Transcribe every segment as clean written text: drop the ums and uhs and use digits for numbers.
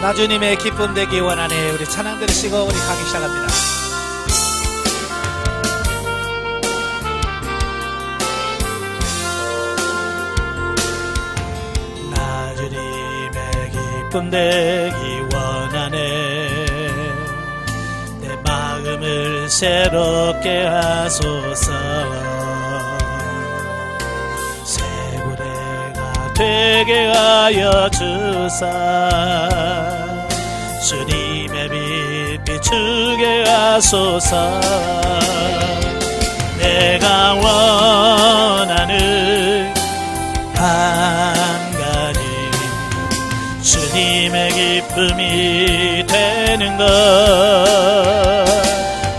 나 주님의 기쁨 되기 원하네. 우리 찬양 들으시고 우리 가기 시작합니다. 나 주님의 기쁨 되기 원하네. 내 마음을 새롭게 하소서. 되게 하여 주사. 주님의 빛 비추게 하소서. 내가 원하는 한 가지 주님의 기쁨이 되는 것.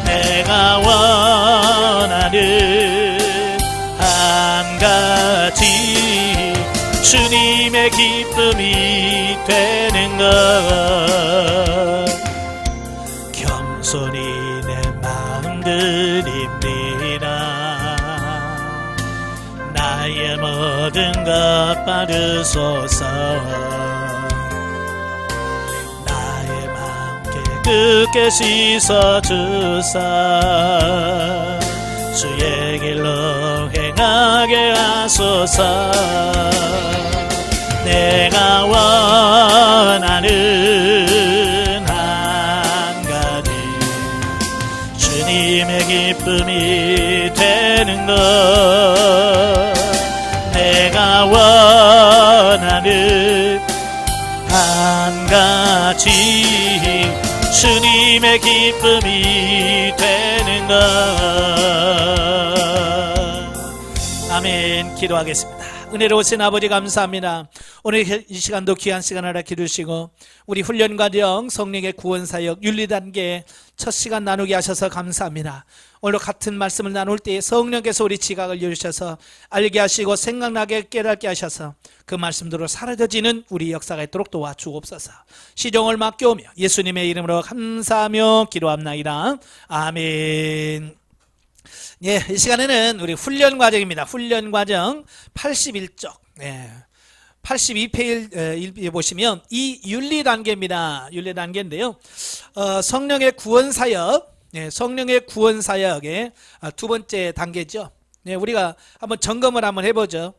내가 원하는 한 가지 주님의 기쁨이 되는 것. 겸손히 내 마음 드립니다. 나의 모든 것 받으소서. 나의 맘 깨끗게 씻어주사. 주의 길로 행하게 하소서. 내가 원하는 한 가지 주님의 기쁨이 되는 것. 내가 원하는 한 가지 주님의 기쁨이 되는 것. 아멘. 기도하겠습니다. 은혜로우신 아버지 감사합니다. 오늘 이 시간도 귀한 시간 하나 기두시고 우리 훈련과정 성령의 구원사역 윤리단계 첫 시간 나누게 하셔서 감사합니다. 오늘 같은 말씀을 나눌 때 성령께서 우리 지각을 열으셔서 알게 하시고 생각나게 깨닫게 하셔서 그 말씀대로 사라져지는 우리 역사가 있도록 도와주옵소서. 시종을 맡겨오며 예수님의 이름으로 감사하며 기도합나이다. 아멘. 예, 이 시간에는 우리 훈련 과정입니다. 훈련 과정 81쪽. 예. 82페이지에 보시면 이 윤리 단계입니다. 윤리 단계인데요. 성령의 구원 사역, 예, 성령의 구원 사역의 두 번째 단계죠. 예, 우리가 한번 점검을 한번 해보죠.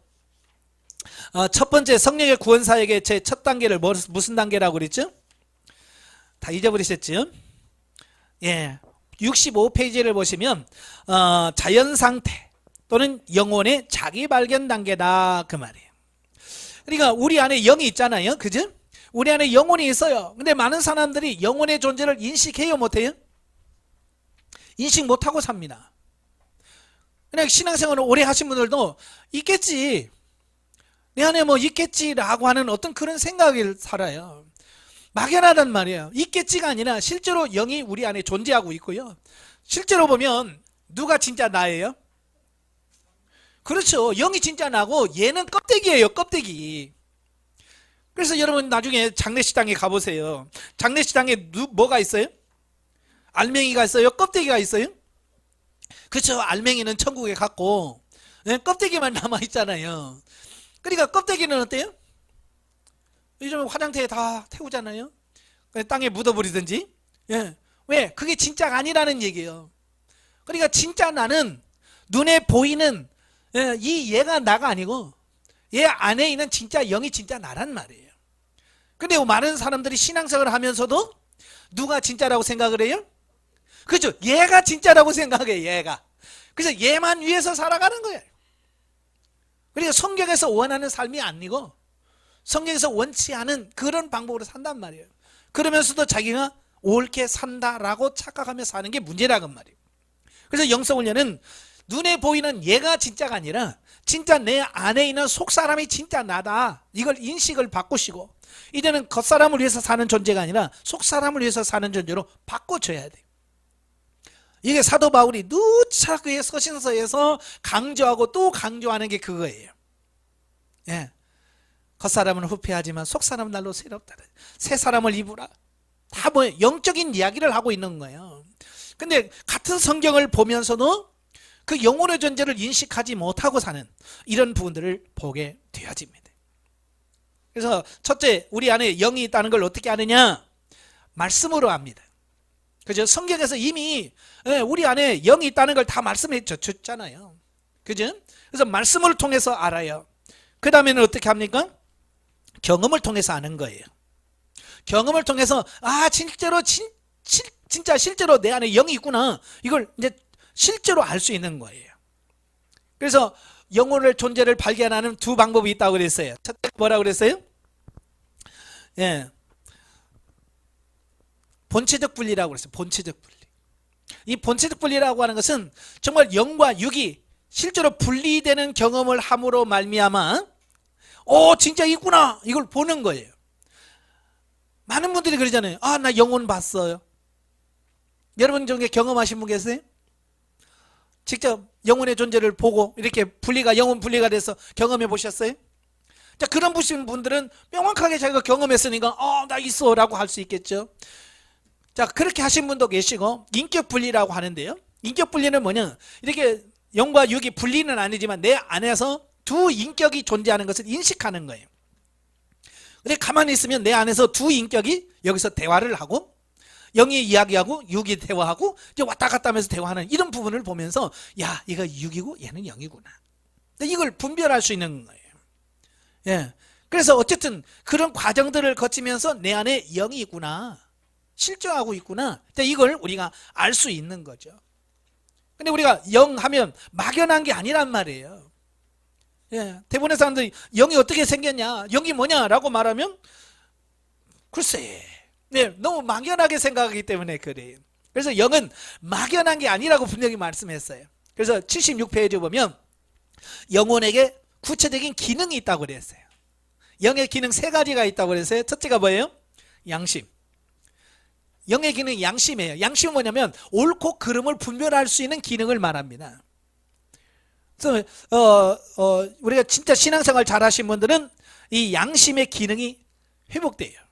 첫 번째 성령의 구원 사역의 제 첫 단계를 무슨 단계라고 그랬죠? 다 잊어버리셨죠? 예. 65페이지를 보시면 자연상태 또는 영혼의 자기 발견 단계다 그 말이에요. 그러니까 우리 안에 영이 있잖아요, 그죠? 우리 안에 영혼이 있어요. 근데 많은 사람들이 영혼의 존재를 인식해요, 못해요? 인식 못하고 삽니다. 그냥 신앙생활을 오래 하신 분들도 있겠지, 내 안에 뭐 있겠지라고 하는 어떤 그런 생각을 살아요. 막연하단 말이에요. 있겠지가 아니라 실제로 영이 우리 안에 존재하고 있고요. 실제로 보면 누가 진짜 나예요? 그렇죠. 영이 진짜 나고 얘는 껍데기예요, 껍데기. 그래서 여러분 나중에 장례식장에 가보세요. 장례식장에 뭐가 있어요? 알맹이가 있어요? 껍데기가 있어요? 그렇죠. 알맹이는 천국에 갔고 껍데기만 남아있잖아요. 그러니까 껍데기는 어때요? 요즘 화장대에 다 태우잖아요. 땅에 묻어버리든지. 예. 왜? 그게 진짜가 아니라는 얘기예요. 그러니까 진짜 나는 눈에 보이는 이 얘가 나가 아니고 얘 안에 있는 진짜 영이 진짜 나란 말이에요. 근데 많은 사람들이 신앙생활을 하면서도 누가 진짜라고 생각을 해요? 그렇죠. 얘가 진짜라고 생각해, 얘가. 그래서 얘만 위해서 살아가는 거예요. 그러니까 성경에서 원하는 삶이 아니고 성경에서 원치 않은 그런 방법으로 산단 말이에요. 그러면서도 자기가 옳게 산다라고 착각하며 사는 게 문제라는 말이에요. 그래서 영성훈련은 눈에 보이는 얘가 진짜가 아니라 진짜 내 안에 있는 속사람이 진짜 나다, 이걸 인식을 바꾸시고 이제는 겉사람을 위해서 사는 존재가 아니라 속사람을 위해서 사는 존재로 바꿔줘야 돼요. 이게 사도 바울이 누차 그의 서신서에서 강조하고 또 강조하는 게 그거예요. 예. 겉사람은 후패하지만 속사람은 날로 새롭다. 새 사람을 입으라. 다 뭐 영적인 이야기를 하고 있는 거예요. 근데 같은 성경을 보면서도 그 영혼의 존재를 인식하지 못하고 사는 이런 부분들을 보게 되어집니다. 그래서 첫째, 우리 안에 영이 있다는 걸 어떻게 아느냐? 말씀으로 압니다. 그죠? 성경에서 이미 우리 안에 영이 있다는 걸 다 말씀해 줬잖아요. 그죠? 그래서 말씀을 통해서 알아요. 그 다음에는 어떻게 합니까? 경험을 통해서 아는 거예요. 경험을 통해서 진짜로 진짜 실제로 내 안에 영이 있구나. 이걸 이제 실제로 알 수 있는 거예요. 그래서 영혼의 존재를 발견하는 두 방법이 있다고 그랬어요. 첫째 뭐라고 그랬어요? 예. 본체적 분리라고 그랬어요. 본체적 분리. 이 본체적 분리라고 하는 것은 정말 영과 육이 실제로 분리되는 경험을 함으로 말미암아 진짜 있구나 이걸 보는 거예요. 많은 분들이 그러잖아요. 나 영혼 봤어요. 여러분 중에 경험하신 분 계세요? 직접 영혼의 존재를 보고 이렇게 영혼 분리가 돼서 경험해 보셨어요? 자, 그런 분들은 명확하게 자기가 경험했으니까 나 있어 라고 할 수 있겠죠. 자, 그렇게 하신 분도 계시고, 인격 분리라고 하는데요. 인격 분리는 뭐냐? 이렇게 영과 육이 분리는 아니지만 내 안에서 두 인격이 존재하는 것을 인식하는 거예요. 근데 가만히 있으면 내 안에서 두 인격이 여기서 대화를 하고, 영이 이야기하고 육이 대화하고 이제 왔다 갔다 하면서 대화하는 이런 부분을 보면서 얘가 육이고 얘는 영이구나. 이걸 분별할 수 있는 거예요. 예. 그래서 어쨌든 그런 과정들을 거치면서 내 안에 영이 있구나. 실존하고 있구나. 이걸 우리가 알 수 있는 거죠. 근데 우리가 영 하면 막연한 게 아니란 말이에요. 예, 대부분의 사람들이 영이 어떻게 생겼냐, 영이 뭐냐라고 말하면 글쎄, 너무 막연하게 생각하기 때문에 그래요. 그래서 영은 막연한 게 아니라고 분명히 말씀했어요. 그래서 76페이지 보면 영혼에게 구체적인 기능이 있다고 그랬어요. 영의 기능 세 가지가 있다고 그랬어요. 첫째가 뭐예요? 양심. 영의 기능이 양심이에요. 양심은 뭐냐면 옳고 그름을 분별할 수 있는 기능을 말합니다. 그래서 우리가 진짜 신앙생활 잘하신 분들은 이 양심의 기능이 회복돼요.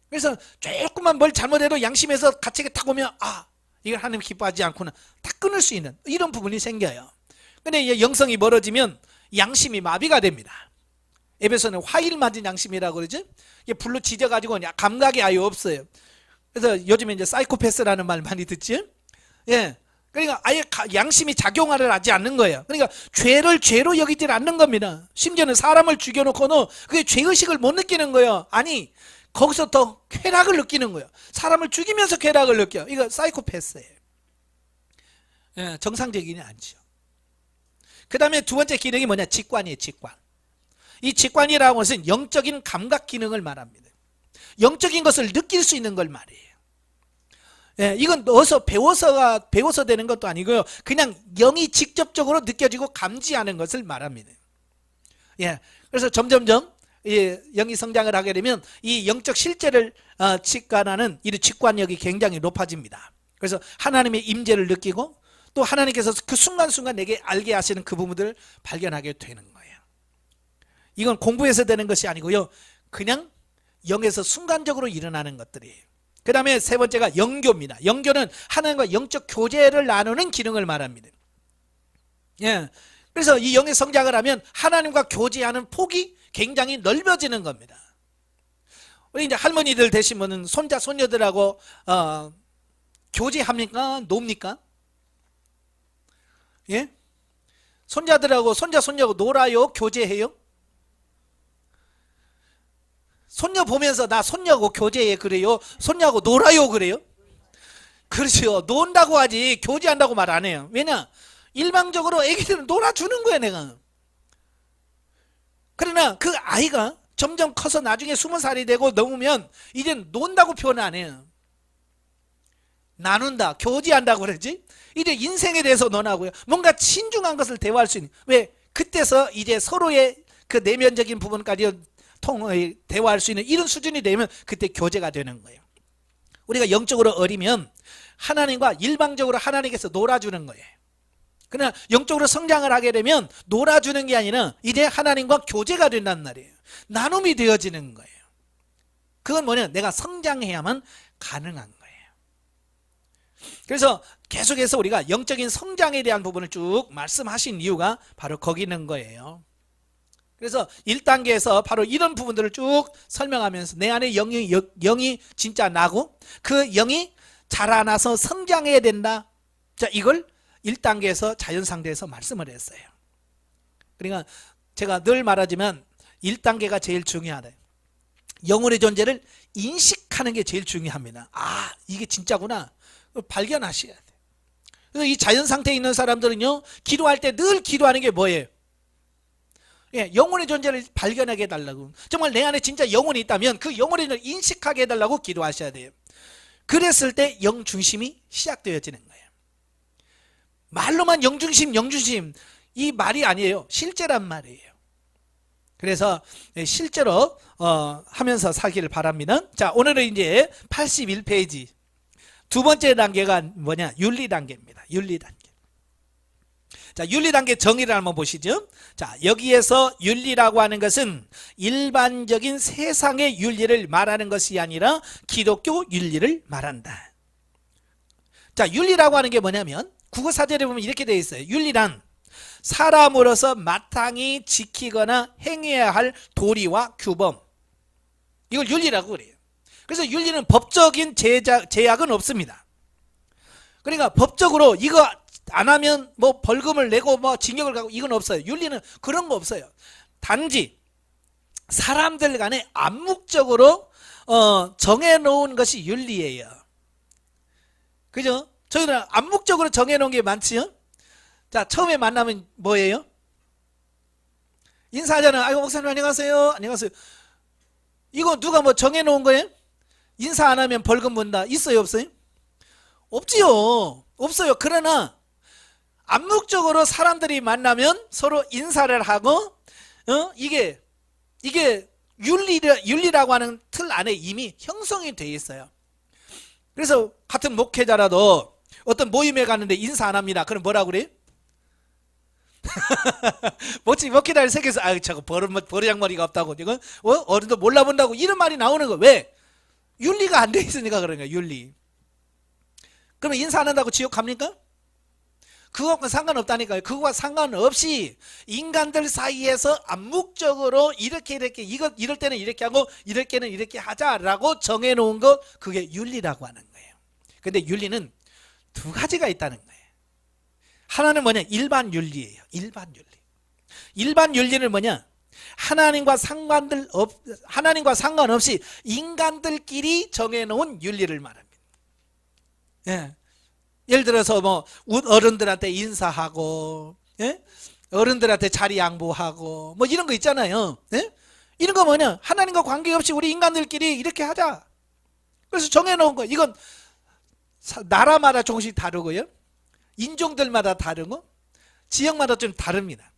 그래서 조금만 뭘 잘못해도 양심에서 가책이 탁 오면 이걸 하나님 기뻐하지 않구나 탁 끊을 수 있는 이런 부분이 생겨요. 근데 영성이 멀어지면 양심이 마비가 됩니다. 에베소는 화일 맞은 양심이라고 그러죠. 이게 불로 지져가지고 감각이 아예 없어요. 그래서 요즘에 이제 사이코패스라는 말 많이 듣지? 예. 그러니까 아예 양심이 작용을 하지 않는 거예요. 그러니까 죄를 죄로 여기질 않는 겁니다. 심지어는 사람을 죽여놓고는 그게 죄의식을 못 느끼는 거예요. 아니, 거기서 더 쾌락을 느끼는 거예요. 사람을 죽이면서 쾌락을 느껴요. 이거 사이코패스예요. 예, 정상적이지 않죠. 그 다음에 두 번째 기능이 뭐냐? 직관이에요, 직관. 이 직관이라고 하는 것은 영적인 감각 기능을 말합니다. 영적인 것을 느낄 수 있는 걸 말이에요. 예, 이건 배워서 되는 것도 아니고요. 그냥 영이 직접적으로 느껴지고 감지하는 것을 말합니다. 예, 그래서 점점점 영이 성장을 하게 되면 이 영적 실제를 직관하는 이 직관력이 굉장히 높아집니다. 그래서 하나님의 임재를 느끼고 또 하나님께서 그 순간순간 내게 알게 하시는 그 부분들을 발견하게 되는 거예요. 이건 공부해서 되는 것이 아니고요. 그냥 영에서 순간적으로 일어나는 것들이에요. 그 다음에 세 번째가 영교입니다. 영교는 하나님과 영적 교제를 나누는 기능을 말합니다. 예. 그래서 이 영의 성장을 하면 하나님과 교제하는 폭이 굉장히 넓어지는 겁니다. 우리 이제 할머니들 되신 분은 손자, 손녀들하고 교제합니까? 놉니까? 예? 손자들하고 손자, 손녀하고 놀아요? 교제해요? 손녀 보면서 나 손녀하고 교제해 그래요? 손녀하고 놀아요 그래요? 그렇죠. 논다고 하지 교제한다고 말 안 해요. 왜냐? 일방적으로 애기들은 놀아주는 거야 내가. 그러나 그 아이가 점점 커서 나중에 20살이 되고 넘으면 이젠 논다고 표현 안 해요. 나눈다, 교제한다고 그러지. 이제 인생에 대해서 논하고요. 뭔가 신중한 것을 대화할 수 있는. 왜? 그때서 이제 서로의 그 내면적인 부분까지 대화할 수 있는 이런 수준이 되면 그때 교제가 되는 거예요. 우리가 영적으로 어리면 하나님과 일방적으로 하나님께서 놀아주는 거예요. 그러나 영적으로 성장을 하게 되면 놀아주는 게 아니라 이제 하나님과 교제가 된단 말이에요. 나눔이 되어지는 거예요. 그건 뭐냐? 내가 성장해야만 가능한 거예요. 그래서 계속해서 우리가 영적인 성장에 대한 부분을 쭉 말씀하신 이유가 바로 거기 있는 거예요. 그래서 1단계에서 바로 이런 부분들을 쭉 설명하면서 내 안에 영이 진짜 나고 그 영이 자라나서 성장해야 된다. 자, 이걸 1단계에서 자연상태에서 말씀을 했어요. 그러니까 제가 늘 말하지만 1단계가 제일 중요하다. 영혼의 존재를 인식하는 게 제일 중요합니다. 아, 이게 진짜구나. 발견하셔야 돼요. 그래서 이 자연상태에 있는 사람들은요, 기도할 때 늘 기도하는 게 뭐예요? 예, 영혼의 존재를 발견하게 해달라고. 정말 내 안에 진짜 영혼이 있다면 그 영혼의 존재를 인식하게 해달라고 기도하셔야 돼요. 그랬을 때 영중심이 시작되어지는 거예요. 말로만 영중심 이 말이 아니에요. 실제란 말이에요. 그래서 실제로 하면서 사기를 바랍니다. 자, 오늘은 이제 81페이지 두 번째 단계가 뭐냐? 윤리 단계입니다. 윤리 단계. 자, 윤리 단계 정의를 한번 보시죠. 자, 여기에서 윤리라고 하는 것은 일반적인 세상의 윤리를 말하는 것이 아니라 기독교 윤리를 말한다. 자, 윤리라고 하는 게 뭐냐면 국어 사전에 보면 이렇게 되어 있어요. 윤리란 사람으로서 마땅히 지키거나 행해야 할 도리와 규범. 이걸 윤리라고 그래요. 그래서 윤리는 법적인 제약은 없습니다. 그러니까 법적으로 이거 안 하면 뭐 벌금을 내고 뭐 징역을 가고 이건 없어요. 윤리는 그런 거 없어요. 단지 사람들 간에 암묵적으로 정해놓은 것이 윤리예요. 그죠? 저희는 암묵적으로 정해놓은 게 많지요? 자, 처음에 만나면 뭐예요? 인사하잖아요. 아이고, 목사님 안녕하세요. 안녕하세요. 이거 누가 뭐 정해놓은 거예요? 인사 안 하면 벌금 문다. 있어요, 없어요? 없지요. 없어요. 그러나 암묵적으로 사람들이 만나면 서로 인사를 하고 이게 윤리라고 하는 틀 안에 이미 형성이 돼 있어요. 그래서 같은 목회자라도 어떤 모임에 갔는데 인사 안 합니다. 그럼 뭐라고 그래요? 목회자를 새겨서 아유 저거 버르장머리가 없다고 이건 어른도 몰라본다고 이런 말이 나오는 거. 왜? 윤리가 안 돼 있으니까 그런 거예요. 윤리. 그러면 인사 안 한다고 지옥 갑니까? 그것과 상관없다니까요. 그거와 상관없이 인간들 사이에서 암묵적으로 이렇게 이럴 때는 이렇게 하고 이럴 때는 이렇게 하자라고 정해놓은 것, 그게 윤리라고 하는 거예요. 근데 윤리는 두 가지가 있다는 거예요. 하나는 뭐냐? 일반 윤리예요. 일반 윤리. 일반 윤리는 뭐냐? 하나님과 상관없이 인간들끼리 정해놓은 윤리를 말합니다. 예. 예를 들어서 뭐 어른들한테 인사하고, 예? 어른들한테 자리 양보하고 뭐 이런 거 있잖아요. 예? 이런 거 뭐냐? 하나님과 관계없이 우리 인간들끼리 이렇게 하자. 그래서 정해놓은 거. 이건 나라마다 조금씩 다르고요. 인종들마다 다르고 지역마다 좀 다릅니다.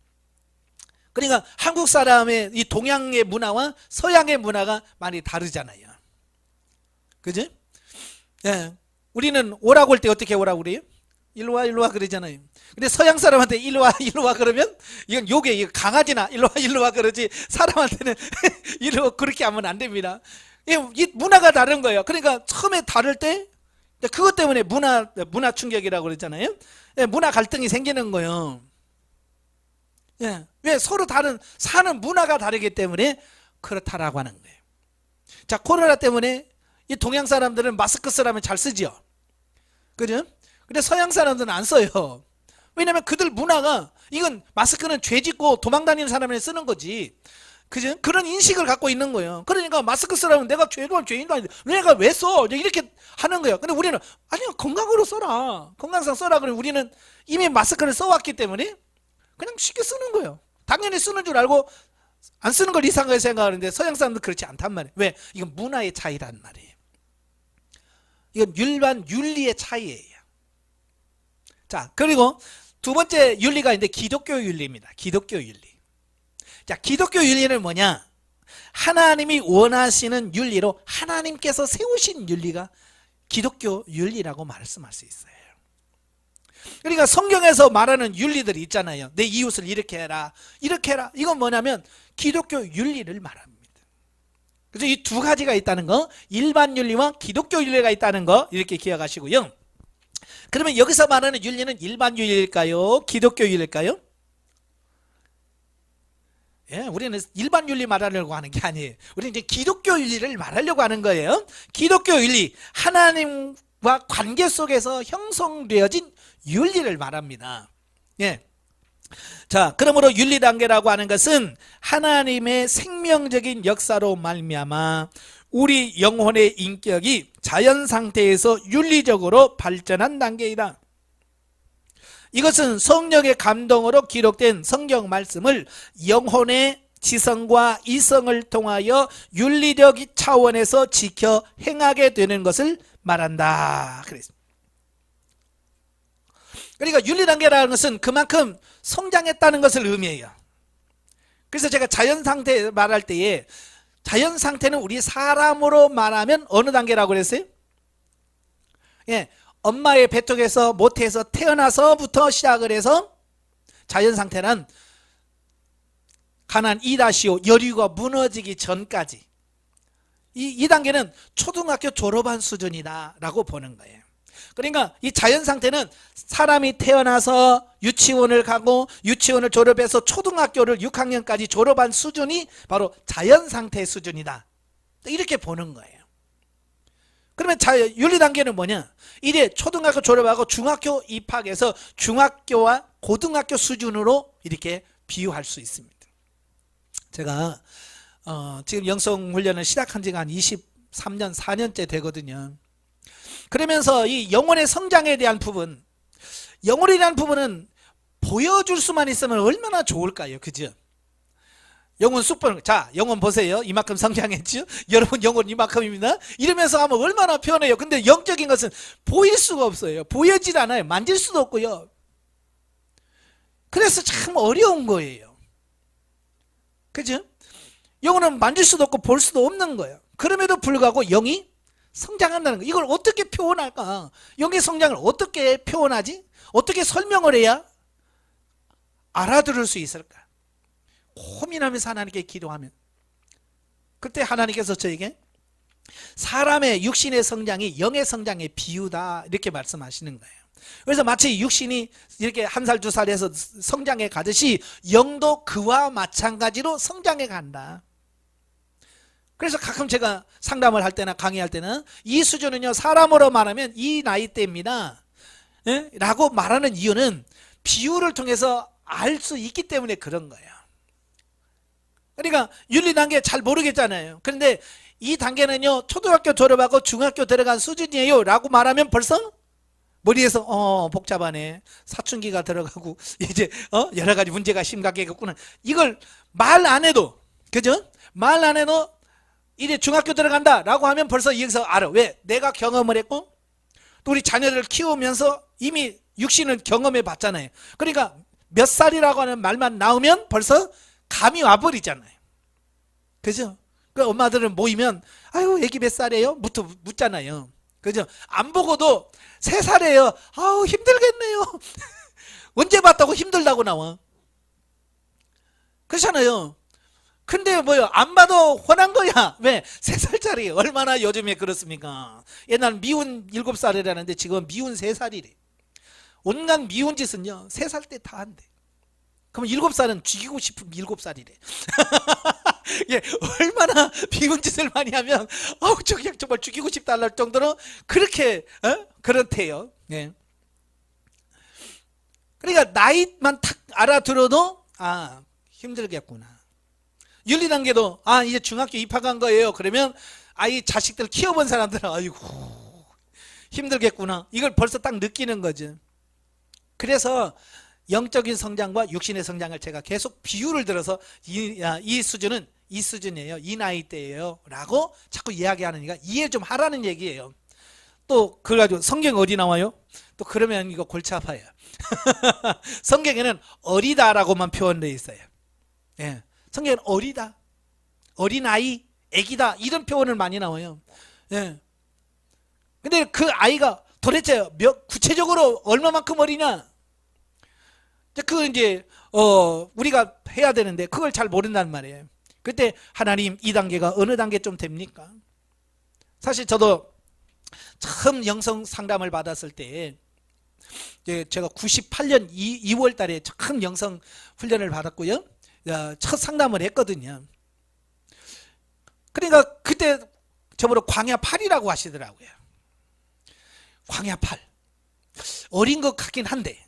그러니까 한국 사람의 이 동양의 문화와 서양의 문화가 많이 다르잖아요. 그죠? 예. 우리는 오라고 할 때 어떻게 오라고 그래요? 일로 와 그러잖아요. 근데 서양 사람한테 일로 와 그러면 이건 욕이에요. 이거 강아지나 일로 와 그러지 사람한테는 일로 그렇게 하면 안 됩니다. 이 문화가 다른 거예요. 그러니까 처음에 다를 때 그것 때문에 문화 충격이라고 그랬잖아요. 예, 문화 갈등이 생기는 거예요. 예, 왜? 서로 다른 사는 문화가 다르기 때문에 그렇다라고 하는 거예요. 자, 코로나 때문에 이 동양 사람들은 마스크 쓰라면 잘 쓰죠. 그죠? 근데 서양 사람들은 안 써요. 왜냐면 그들 문화가 이건 마스크는 죄 짓고 도망다니는 사람이 쓰는 거지. 그죠? 그런 인식을 갖고 있는 거예요. 그러니까 마스크 쓰라면 내가 죄인도 아닌데 내가 왜 써? 이렇게 하는 거예요. 근데 우리는 아니요, 건강으로 써라. 건강상 써라. 그러면 우리는 이미 마스크를 써왔기 때문에 그냥 쉽게 쓰는 거예요. 당연히 쓰는 줄 알고 안 쓰는 걸 이상하게 생각하는데 서양 사람들은 그렇지 않단 말이에요. 왜? 이건 문화의 차이란 말이에요. 이건 일반 윤리의 차이예요. 자, 그리고 두 번째 윤리가 있는데 기독교 윤리입니다. 기독교 윤리. 자, 기독교 윤리는 뭐냐? 하나님이 원하시는 윤리로 하나님께서 세우신 윤리가 기독교 윤리라고 말씀할 수 있어요. 그러니까 성경에서 말하는 윤리들이 있잖아요. 내 이웃을 이렇게 해라, 이렇게 해라. 이건 뭐냐면 기독교 윤리를 말합니다. 그래서 이 두 가지가 있다는 거, 일반 윤리와 기독교 윤리가 있다는 거 이렇게 기억하시고요. 그러면 여기서 말하는 윤리는 일반 윤리일까요? 기독교 윤리일까요? 예, 우리는 일반 윤리 말하려고 하는 게 아니에요. 우리는 이제 기독교 윤리를 말하려고 하는 거예요. 기독교 윤리, 하나님과 관계 속에서 형성되어진 윤리를 말합니다. 예. 자, 그러므로 윤리 단계라고 하는 것은 하나님의 생명적인 역사로 말미암아 우리 영혼의 인격이 자연 상태에서 윤리적으로 발전한 단계이다. 이것은 성령의 감동으로 기록된 성경 말씀을 영혼의 지성과 이성을 통하여 윤리적 차원에서 지켜 행하게 되는 것을 말한다. 그러니까 윤리 단계라는 것은 그만큼 성장했다는 것을 의미해요. 그래서 제가 자연 상태 말할 때에 자연 상태는 우리 사람으로 말하면 어느 단계라고 그랬어요? 예, 엄마의 배통에서 모태에서 태어나서부터 시작을 해서 자연 상태는 가나안 2-5 여리고가 무너지기 전까지 이 단계는 초등학교 졸업한 수준이다 라고 보는 거예요. 그러니까 이 자연 상태는 사람이 태어나서 유치원을 가고 유치원을 졸업해서 초등학교를 6학년까지 졸업한 수준이 바로 자연 상태 수준이다 이렇게 보는 거예요. 그러면 윤리 단계는 뭐냐? 이제 초등학교 졸업하고 중학교 입학해서 중학교와 고등학교 수준으로 이렇게 비유할 수 있습니다. 제가 지금 영성 훈련을 시작한 지가 한 23년 4년째 되거든요. 그러면서 이 영혼의 성장에 대한 부분, 영혼에 대한 부분은 보여줄 수만 있으면 얼마나 좋을까요? 그죠? 영혼 쑥보는, 자, 영혼 보세요. 이만큼 성장했죠? 여러분 영혼 이만큼입니다. 이러면서 하면 얼마나 편해요. 근데 영적인 것은 보일 수가 없어요. 보여질 않아요. 만질 수도 없고요. 그래서 참 어려운 거예요. 그죠? 영혼은 만질 수도 없고 볼 수도 없는 거예요. 그럼에도 불구하고 영이 성장한다는 거. 이걸 어떻게 표현할까? 영의 성장을 어떻게 표현하지? 어떻게 설명을 해야 알아들을 수 있을까? 고민하면서 하나님께 기도하면 그때 하나님께서 저에게 사람의 육신의 성장이 영의 성장에 비유다 이렇게 말씀하시는 거예요. 그래서 마치 육신이 이렇게 1살 2살에서 성장해 가듯이 영도 그와 마찬가지로 성장해 간다. 그래서 가끔 제가 상담을 할 때나 강의할 때는 이 수준은요 사람으로 말하면 이 나이대입니다 라고 말하는 이유는 비유를 통해서 알 수 있기 때문에 그런 거예요. 그러니까 윤리 단계 잘 모르겠잖아요. 그런데 이 단계는요 초등학교 졸업하고 중학교 들어간 수준이에요 라고 말하면 벌써 머리에서 복잡하네, 사춘기가 들어가고 이제 여러 가지 문제가 심각해졌구나. 이걸 말 안 해도, 그죠? 말 안 해도 이제 중학교 들어간다 라고 하면 벌써 여기서 알아. 왜? 내가 경험을 했고 또 우리 자녀를 키우면서 이미 육신을 경험해 봤잖아요. 그러니까 몇 살이라고 하는 말만 나오면 벌써 감이 와버리잖아요. 그죠? 그 엄마들은 모이면 아유 애기 몇 살이에요? 묻잖아요. 그죠? 안 보고도 3살이에요. 아우 힘들겠네요. 언제 봤다고 힘들다고 나와. 그렇잖아요. 근데 뭐요? 안 봐도 훤한 거야. 왜? 3살짜리 얼마나 요즘에 그렇습니까? 옛날 미운 7살이라는데 지금 미운 3살이래. 온갖 미운 짓은요 3살 때 다 한대. 그럼 7살은 죽이고 싶은 7살이래. 예, 얼마나 미운 짓을 많이 하면 그냥 정말 죽이고 싶다 할 정도로 그렇게 그렇대요. 예. 그러니까 나이만 탁 알아들어도 힘들겠구나. 윤리 단계도 이제 중학교 입학한 거예요. 그러면 아이 자식들 키워본 사람들은 아이고 힘들겠구나. 이걸 벌써 딱 느끼는 거죠. 그래서 영적인 성장과 육신의 성장을 제가 계속 비유를 들어서 이 수준은 이 수준이에요. 이 나이대예요. 라고 자꾸 이야기하는 이가 이해 좀 하라는 얘기예요. 또 그걸 가지고 성경 어디 나와요? 또 그러면 이거 골치 아파요. 성경에는 어리다라고만 표현되어 있어요. 예. 성경은 어리다, 어린아이, 애기다 이런 표현을 많이 나와요. 예. 근데 그 아이가 도대체 구체적으로 얼마만큼 어리냐? 그 이제 우리가 해야 되는데 그걸 잘 모른단 말이에요. 그때 하나님 이 단계가 어느 단계쯤 됩니까? 사실 저도 처음 영성 상담을 받았을 때 제가 98년 2월 달에 처음 영성 훈련을 받았고요. 첫 상담을 했거든요. 그러니까 그때 저보고 광야 8이라고 하시더라고요. 광야 8. 어린 것 같긴 한데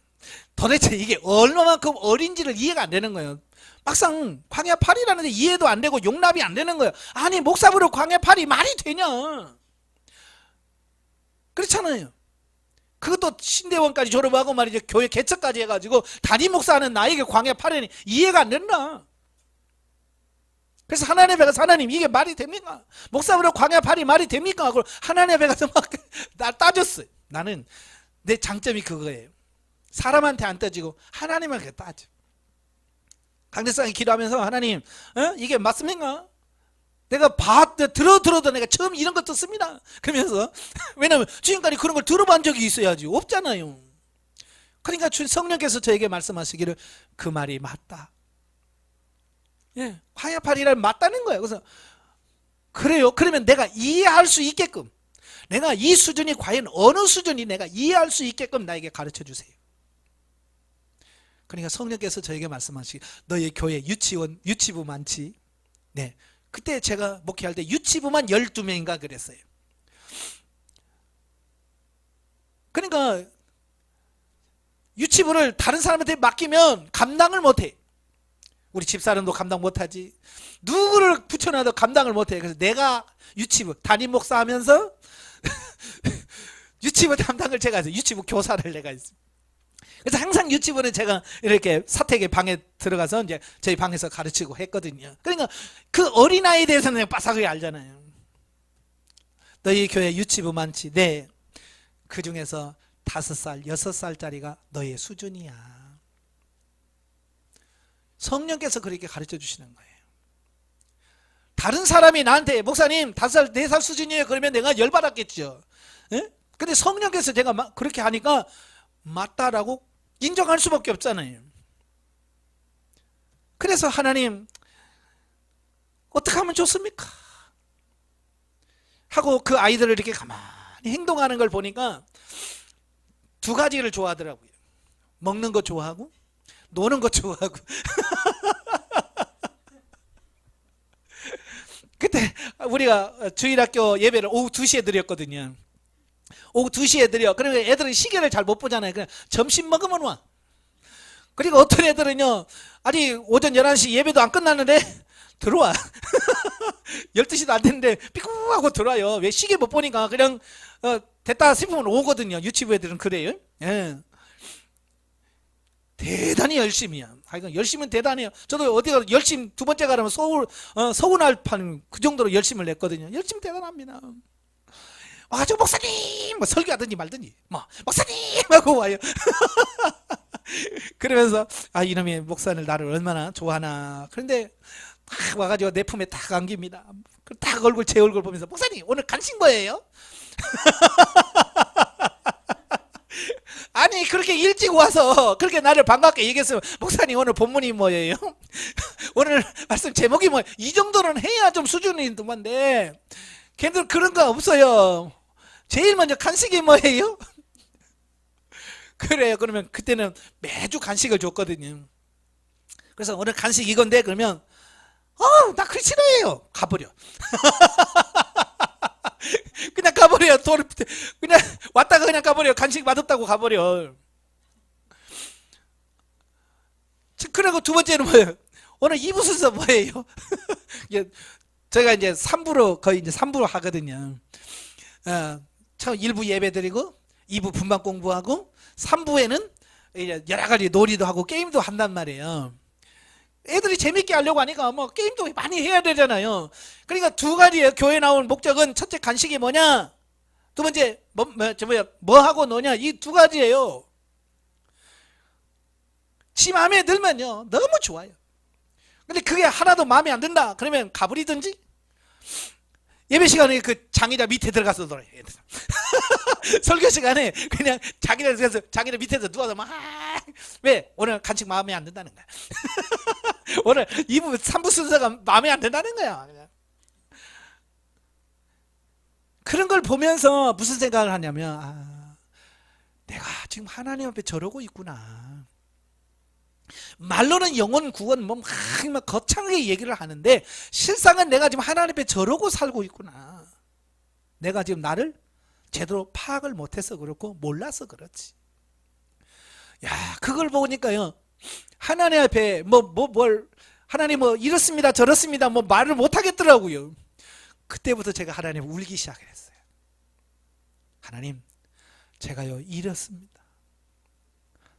도대체 이게 얼마만큼 어린지를 이해가 안 되는 거예요. 막상 광야 8이라는데 이해도 안 되고 용납이 안 되는 거예요. 아니 목사부로 광야 8이 말이 되냐. 그렇잖아요. 그것도 신대원까지 졸업하고 말이죠. 교회 개척까지 해가지고 담임 목사하는 나에게 광야 8이 이해가 안 된다. 그래서 하나님 앞에 가서 하나님 이게 말이 됩니까? 목사부로 광야 8이 말이 됩니까? 그걸 하나님 앞에 가서 막 따졌어요. 나는 내 장점이 그거예요. 사람한테 안 따지고 하나님한테 따져. 강대상에 기도하면서 하나님 이게 맞습니까? 내가 들어도 내가 처음 이런 거 듣습니다. 그러면서 왜냐면 지금까지 그런 걸 들어본 적이 있어야지. 없잖아요. 그러니까 성령께서 저에게 말씀하시기를 그 말이 맞다. 예, 광야 8이란 맞다는 거예요. 그래서 그래요. 그러면 내가 이해할 수 있게끔 내가 이 수준이 과연 어느 수준이 내가 이해할 수 있게끔 나에게 가르쳐 주세요. 그러니까 성령께서 저에게 말씀하시기 너희 교회 유치부 많지? 네. 그때 제가 목회할 때 유치부만 12명인가 그랬어요. 그러니까 유치부를 다른 사람한테 맡기면 감당을 못해. 우리 집사람도 감당 못하지. 누구를 붙여놔도 감당을 못해. 그래서 내가 유치부 담임 목사 하면서 유치부 담당을 제가 해서 유치부 교사를 내가 했습니다. 그래서 항상 유치부는 제가 이렇게 사택의 방에 들어가서 이제 저희 방에서 가르치고 했거든요. 그러니까 그 어린아이에 대해서는 내가 빠삭하게 알잖아요. 너희 교회 유치부 많지? 네. 그 중에서 5살, 6살짜리가 너의 수준이야. 성령께서 그렇게 가르쳐 주시는 거예요. 다른 사람이 나한테 목사님 5살, 4살 수준이에요. 그러면 내가 열받았겠죠. 예? 근데 성령께서 제가 그렇게 하니까 맞다라고 인정할 수밖에 없잖아요. 그래서 하나님 어떻게 하면 좋습니까? 하고 그 아이들을 이렇게 가만히 행동하는 걸 보니까 2가지를 좋아하더라고요. 먹는 거 좋아하고 노는 거 좋아하고. 그때 우리가 주일학교 예배를 오후 2시에 드렸거든요. 오후 2시에 드려. 그러면 애들은 시계를 잘 못 보잖아요. 그냥 점심 먹으면 와. 그리고 어떤 애들은요, 아직 오전 11시 예배도 안 끝났는데 들어와. 12시도 안 됐는데 삐꾸하고 들어와요. 왜 시계 못 보니까 그냥 됐다 싶으면 오거든요. 유치부 애들은 그래요. 예. 대단히 열심이야. 하여간 열심은 대단해요. 저도 어디가 열심 2번째 가려면 서운할 판 그 정도로 열심을 냈거든요. 열심 대단합니다. 저 목사님! 설교하든지 말든지, 목사님! 하고 와요. 그러면서, 이놈의 목사를 나를 얼마나 좋아하나. 그런데, 딱 와가지고 내 품에 딱 안깁니다. 딱 제 얼굴 보면서, 목사님, 오늘 간식 뭐예요? 아니, 그렇게 일찍 와서, 그렇게 나를 반갑게 얘기했으면, 목사님, 오늘 본문이 뭐예요? 오늘 말씀 제목이 뭐예요? 이 정도는 해야 좀 수준이 있는 건데, 걔들 그런 거 없어요. 제일 먼저 간식이 뭐예요? 그래요. 그러면 그때는 매주 간식을 줬거든요. 그래서 오늘 간식 이건데 그러면 나 그거 싫어해요. 가버려. 그냥 가버려. 그냥 왔다가 그냥 가버려. 간식 맛없다고 가버려. 그리고 2번째는 뭐예요? 오늘 2부 순서 뭐예요? 제가 이제 3부로 거의 이제 3부로 하거든요. 처음 1부 예배 드리고 2부 분반 공부하고 3부에는 이제 여러 가지 놀이도 하고 게임도 한단 말이에요. 애들이 재밌게 하려고 하니까 게임도 많이 해야 되잖아요. 그러니까 2가지예요. 교회 나온 목적은 첫째 간식이 뭐냐, 2번째 뭐 하고 노냐, 이 2가지예요. 지 마음에 들면요 너무 좋아요. 근데 그게 하나도 마음에 안 든다 그러면 가버리든지 예배 시간에 그 장의자 밑에 들어가서 놀아요. 설교 시간에 그냥 자기네 밑에서 누워서 왜? 오늘 간식 마음에 안 든다는 거야. 오늘 2부 3부 순서가 마음에 안 든다는 거야. 그냥. 그런 걸 보면서 무슨 생각을 하냐면 내가 지금 하나님 앞에 저러고 있구나. 말로는 영혼 구원 막 거창하게 얘기를 하는데 실상은 내가 지금 하나님 앞에 저러고 살고 있구나. 내가 지금 나를 제대로 파악을 못해서 그렇고 몰라서 그렇지. 야, 그걸 보니까요, 하나님 앞에 하나님 이렇습니다 저렇습니다 말을 못하겠더라고요. 그때부터 제가 하나님 울기 시작했어요. 하나님, 제가요 이렇습니다.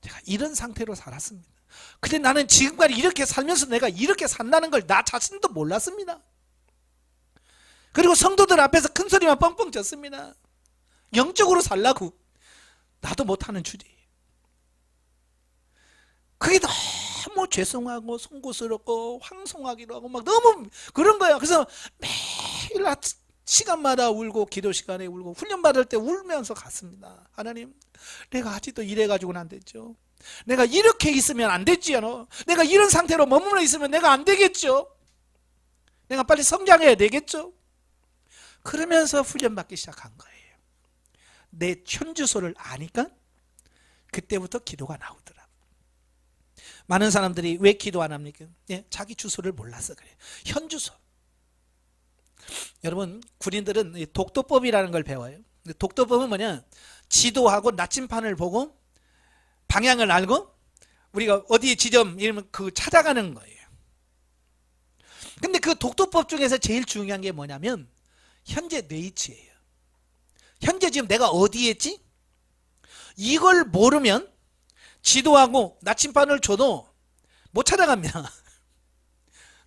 제가 이런 상태로 살았습니다. 근데 나는 지금까지 이렇게 살면서 내가 이렇게 산다는 걸 나 자신도 몰랐습니다. 그리고 성도들 앞에서 큰 소리만 뻥뻥 쳤습니다. 영적으로 살라고. 나도 못하는 주제예요. 그게 너무 죄송하고 송구스럽고 황송하기도 하고 막 너무 그런 거예요. 그래서 매일 시간마다 울고 기도 시간에 울고 훈련 받을 때 울면서 갔습니다. 하나님, 내가 아직도 이래가지고는 안 됐죠. 내가 이렇게 있으면 안 됐지요. 내가 이런 상태로 머물러 있으면 내가 안 되겠죠. 내가 빨리 성장해야 되겠죠. 그러면서 훈련 받기 시작한 거예요. 내 현주소를 아니까 그때부터 기도가 나오더라. 많은 사람들이 왜 기도 안 합니까? 자기 주소를 몰라서 그래요. 현주소. 여러분, 군인들은 독도법이라는 걸 배워요. 독도법은 뭐냐? 지도하고 나침판을 보고 방향을 알고 우리가 어디 지점 이러면 그 찾아가는 거예요. 근데 그 독도법 중에서 제일 중요한 게 뭐냐면 현재 내 위치예요. 현재 지금 내가 어디에 있지? 이걸 모르면 지도하고 나침판을 줘도 못 찾아갑니다.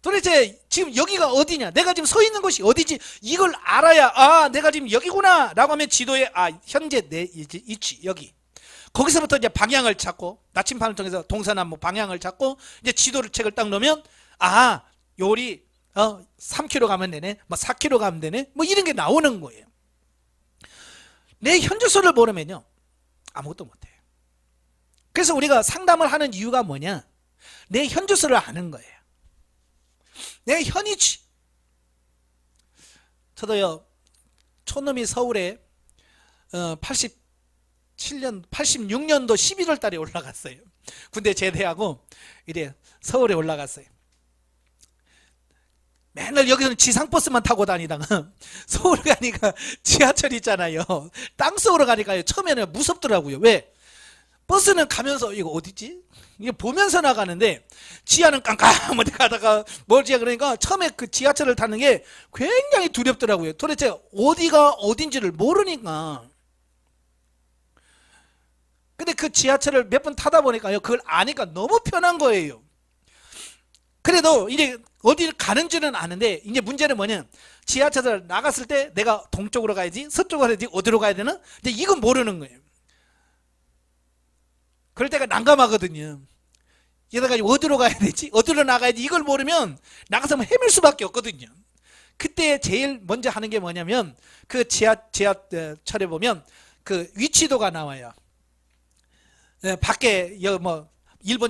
도대체 지금 여기가 어디냐? 내가 지금 서 있는 곳이 어디지? 이걸 알아야 내가 지금 여기구나 라고 하면 지도에 현재 내 위치 여기. 거기서부터 이제 방향을 찾고 나침판을 통해서 동서남북 방향을 찾고 이제 지도를 책을 딱 놓으면 요리 3km 가면 되네, 4km 가면 되네, 이런 게 나오는 거예요. 내 현주소를 모르면요 아무것도 못해요. 그래서 우리가 상담을 하는 이유가 뭐냐? 내 현주소를 아는 거예요. 내 현위치. 저도요 촌놈이 서울에 86년도 11월 달에 올라갔어요. 군대 제대하고 이래 서울에 올라갔어요. 맨날 여기서는 지상버스만 타고 다니다가 서울 가니까 지하철 있잖아요. 땅속으로 가니까요 처음에는 무섭더라고요. 왜? 버스는 가면서 이거 어디지? 이게 보면서 나가는데 지하는 깜깜하게 가다가 멀지 그러니까 처음에 그 지하철을 타는 게 굉장히 두렵더라고요. 도대체 어디가 어딘지를 모르니까. 근데 그 지하철을 몇 번 타다 보니까요 그걸 아니까 너무 편한 거예요. 그래도 이제 어디를 가는지는 아는데 이제 문제는 뭐냐? 지하철을 나갔을 때 내가 동쪽으로 가야지 서쪽으로 가야지 어디로 가야 되나? 이제 이건 모르는 거예요. 그럴 때가 난감하거든요. 이러다가 어디로 가야 되지? 어디로 나가야지? 이걸 모르면 나가서 헤맬 수밖에 없거든요. 그때 제일 먼저 하는 게 뭐냐면 그 지하철에 보면 그 위치도가 나와요. 밖에 1번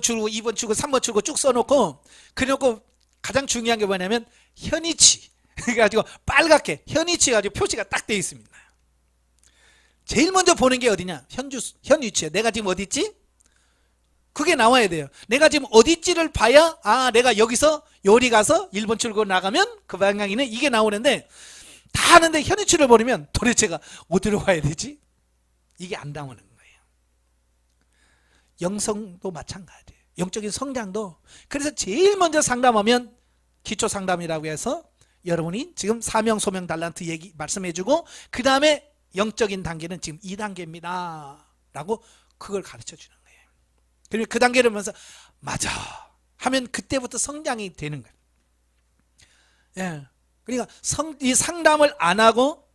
출구, 2번 출구, 3번 출구 쭉 써놓고 그래놓고 가장 중요한 게 뭐냐면 현위치. 그래가지고 빨갛게 현위치 가지고 표시가 딱 돼 있습니다. 제일 먼저 보는 게 어디냐? 현위치에 내가 지금 어디 있지? 그게 나와야 돼요. 내가 지금 어디 있지를 봐야 내가 여기서 요리 가서 1번 출구 나가면 그 방향이네 이게 나오는데 다 아는데 현위치를 모르면 도대체가 어디로 가야 되지? 이게 안 나오는 거예요. 영성도 마찬가지예요. 영적인 성장도. 그래서 제일 먼저 상담하면 기초 상담이라고 해서 여러분이 지금 사명 소명 달란트 얘기 말씀해주고 그 다음에 영적인 단계는 지금 2단계입니다 라고 그걸 가르쳐 주는 거예요. 그리고 그 단계를 보면서 맞아 하면 그때부터 성장이 되는 거예요. 예. 그러니까 이 상담을 안 하고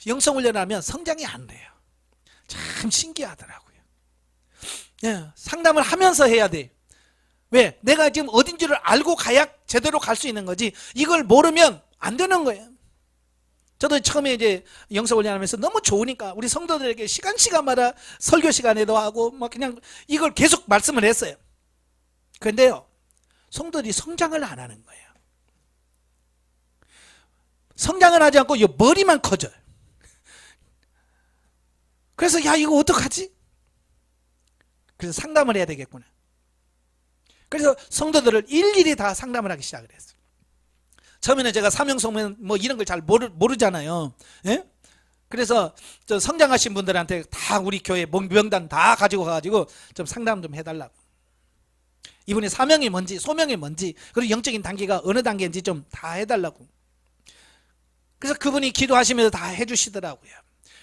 영성훈련을 하면 성장이 안 돼요. 참 신기하더라고요. 예, 상담을 하면서 해야 돼. 왜? 내가 지금 어딘지를 알고 가야 제대로 갈 수 있는 거지. 이걸 모르면 안 되는 거예요. 저도 처음에 이제 영성훈련하면서 너무 좋으니까 우리 성도들에게 시간마다 설교 시간에도 하고 그냥 이걸 계속 말씀을 했어요. 그런데요, 성도들이 성장을 안 하는 거예요. 성장을 하지 않고 이 머리만 커져요. 그래서 이거 어떡하지? 그래서 상담을 해야 되겠구나. 그래서 성도들을 일일이 다 상담을 하기 시작을 했어요. 처음에는 제가 사명성명 뭐 이런 걸 잘 모르잖아요. 예? 그래서 저 성장하신 분들한테 다 우리 교회 명단 다 가지고 가가지고 좀 상담 좀 해달라고. 이분의 사명이 뭔지 소명이 뭔지 그리고 영적인 단계가 어느 단계인지 좀 다 해달라고. 그래서 그분이 기도하시면서 다 해주시더라고요.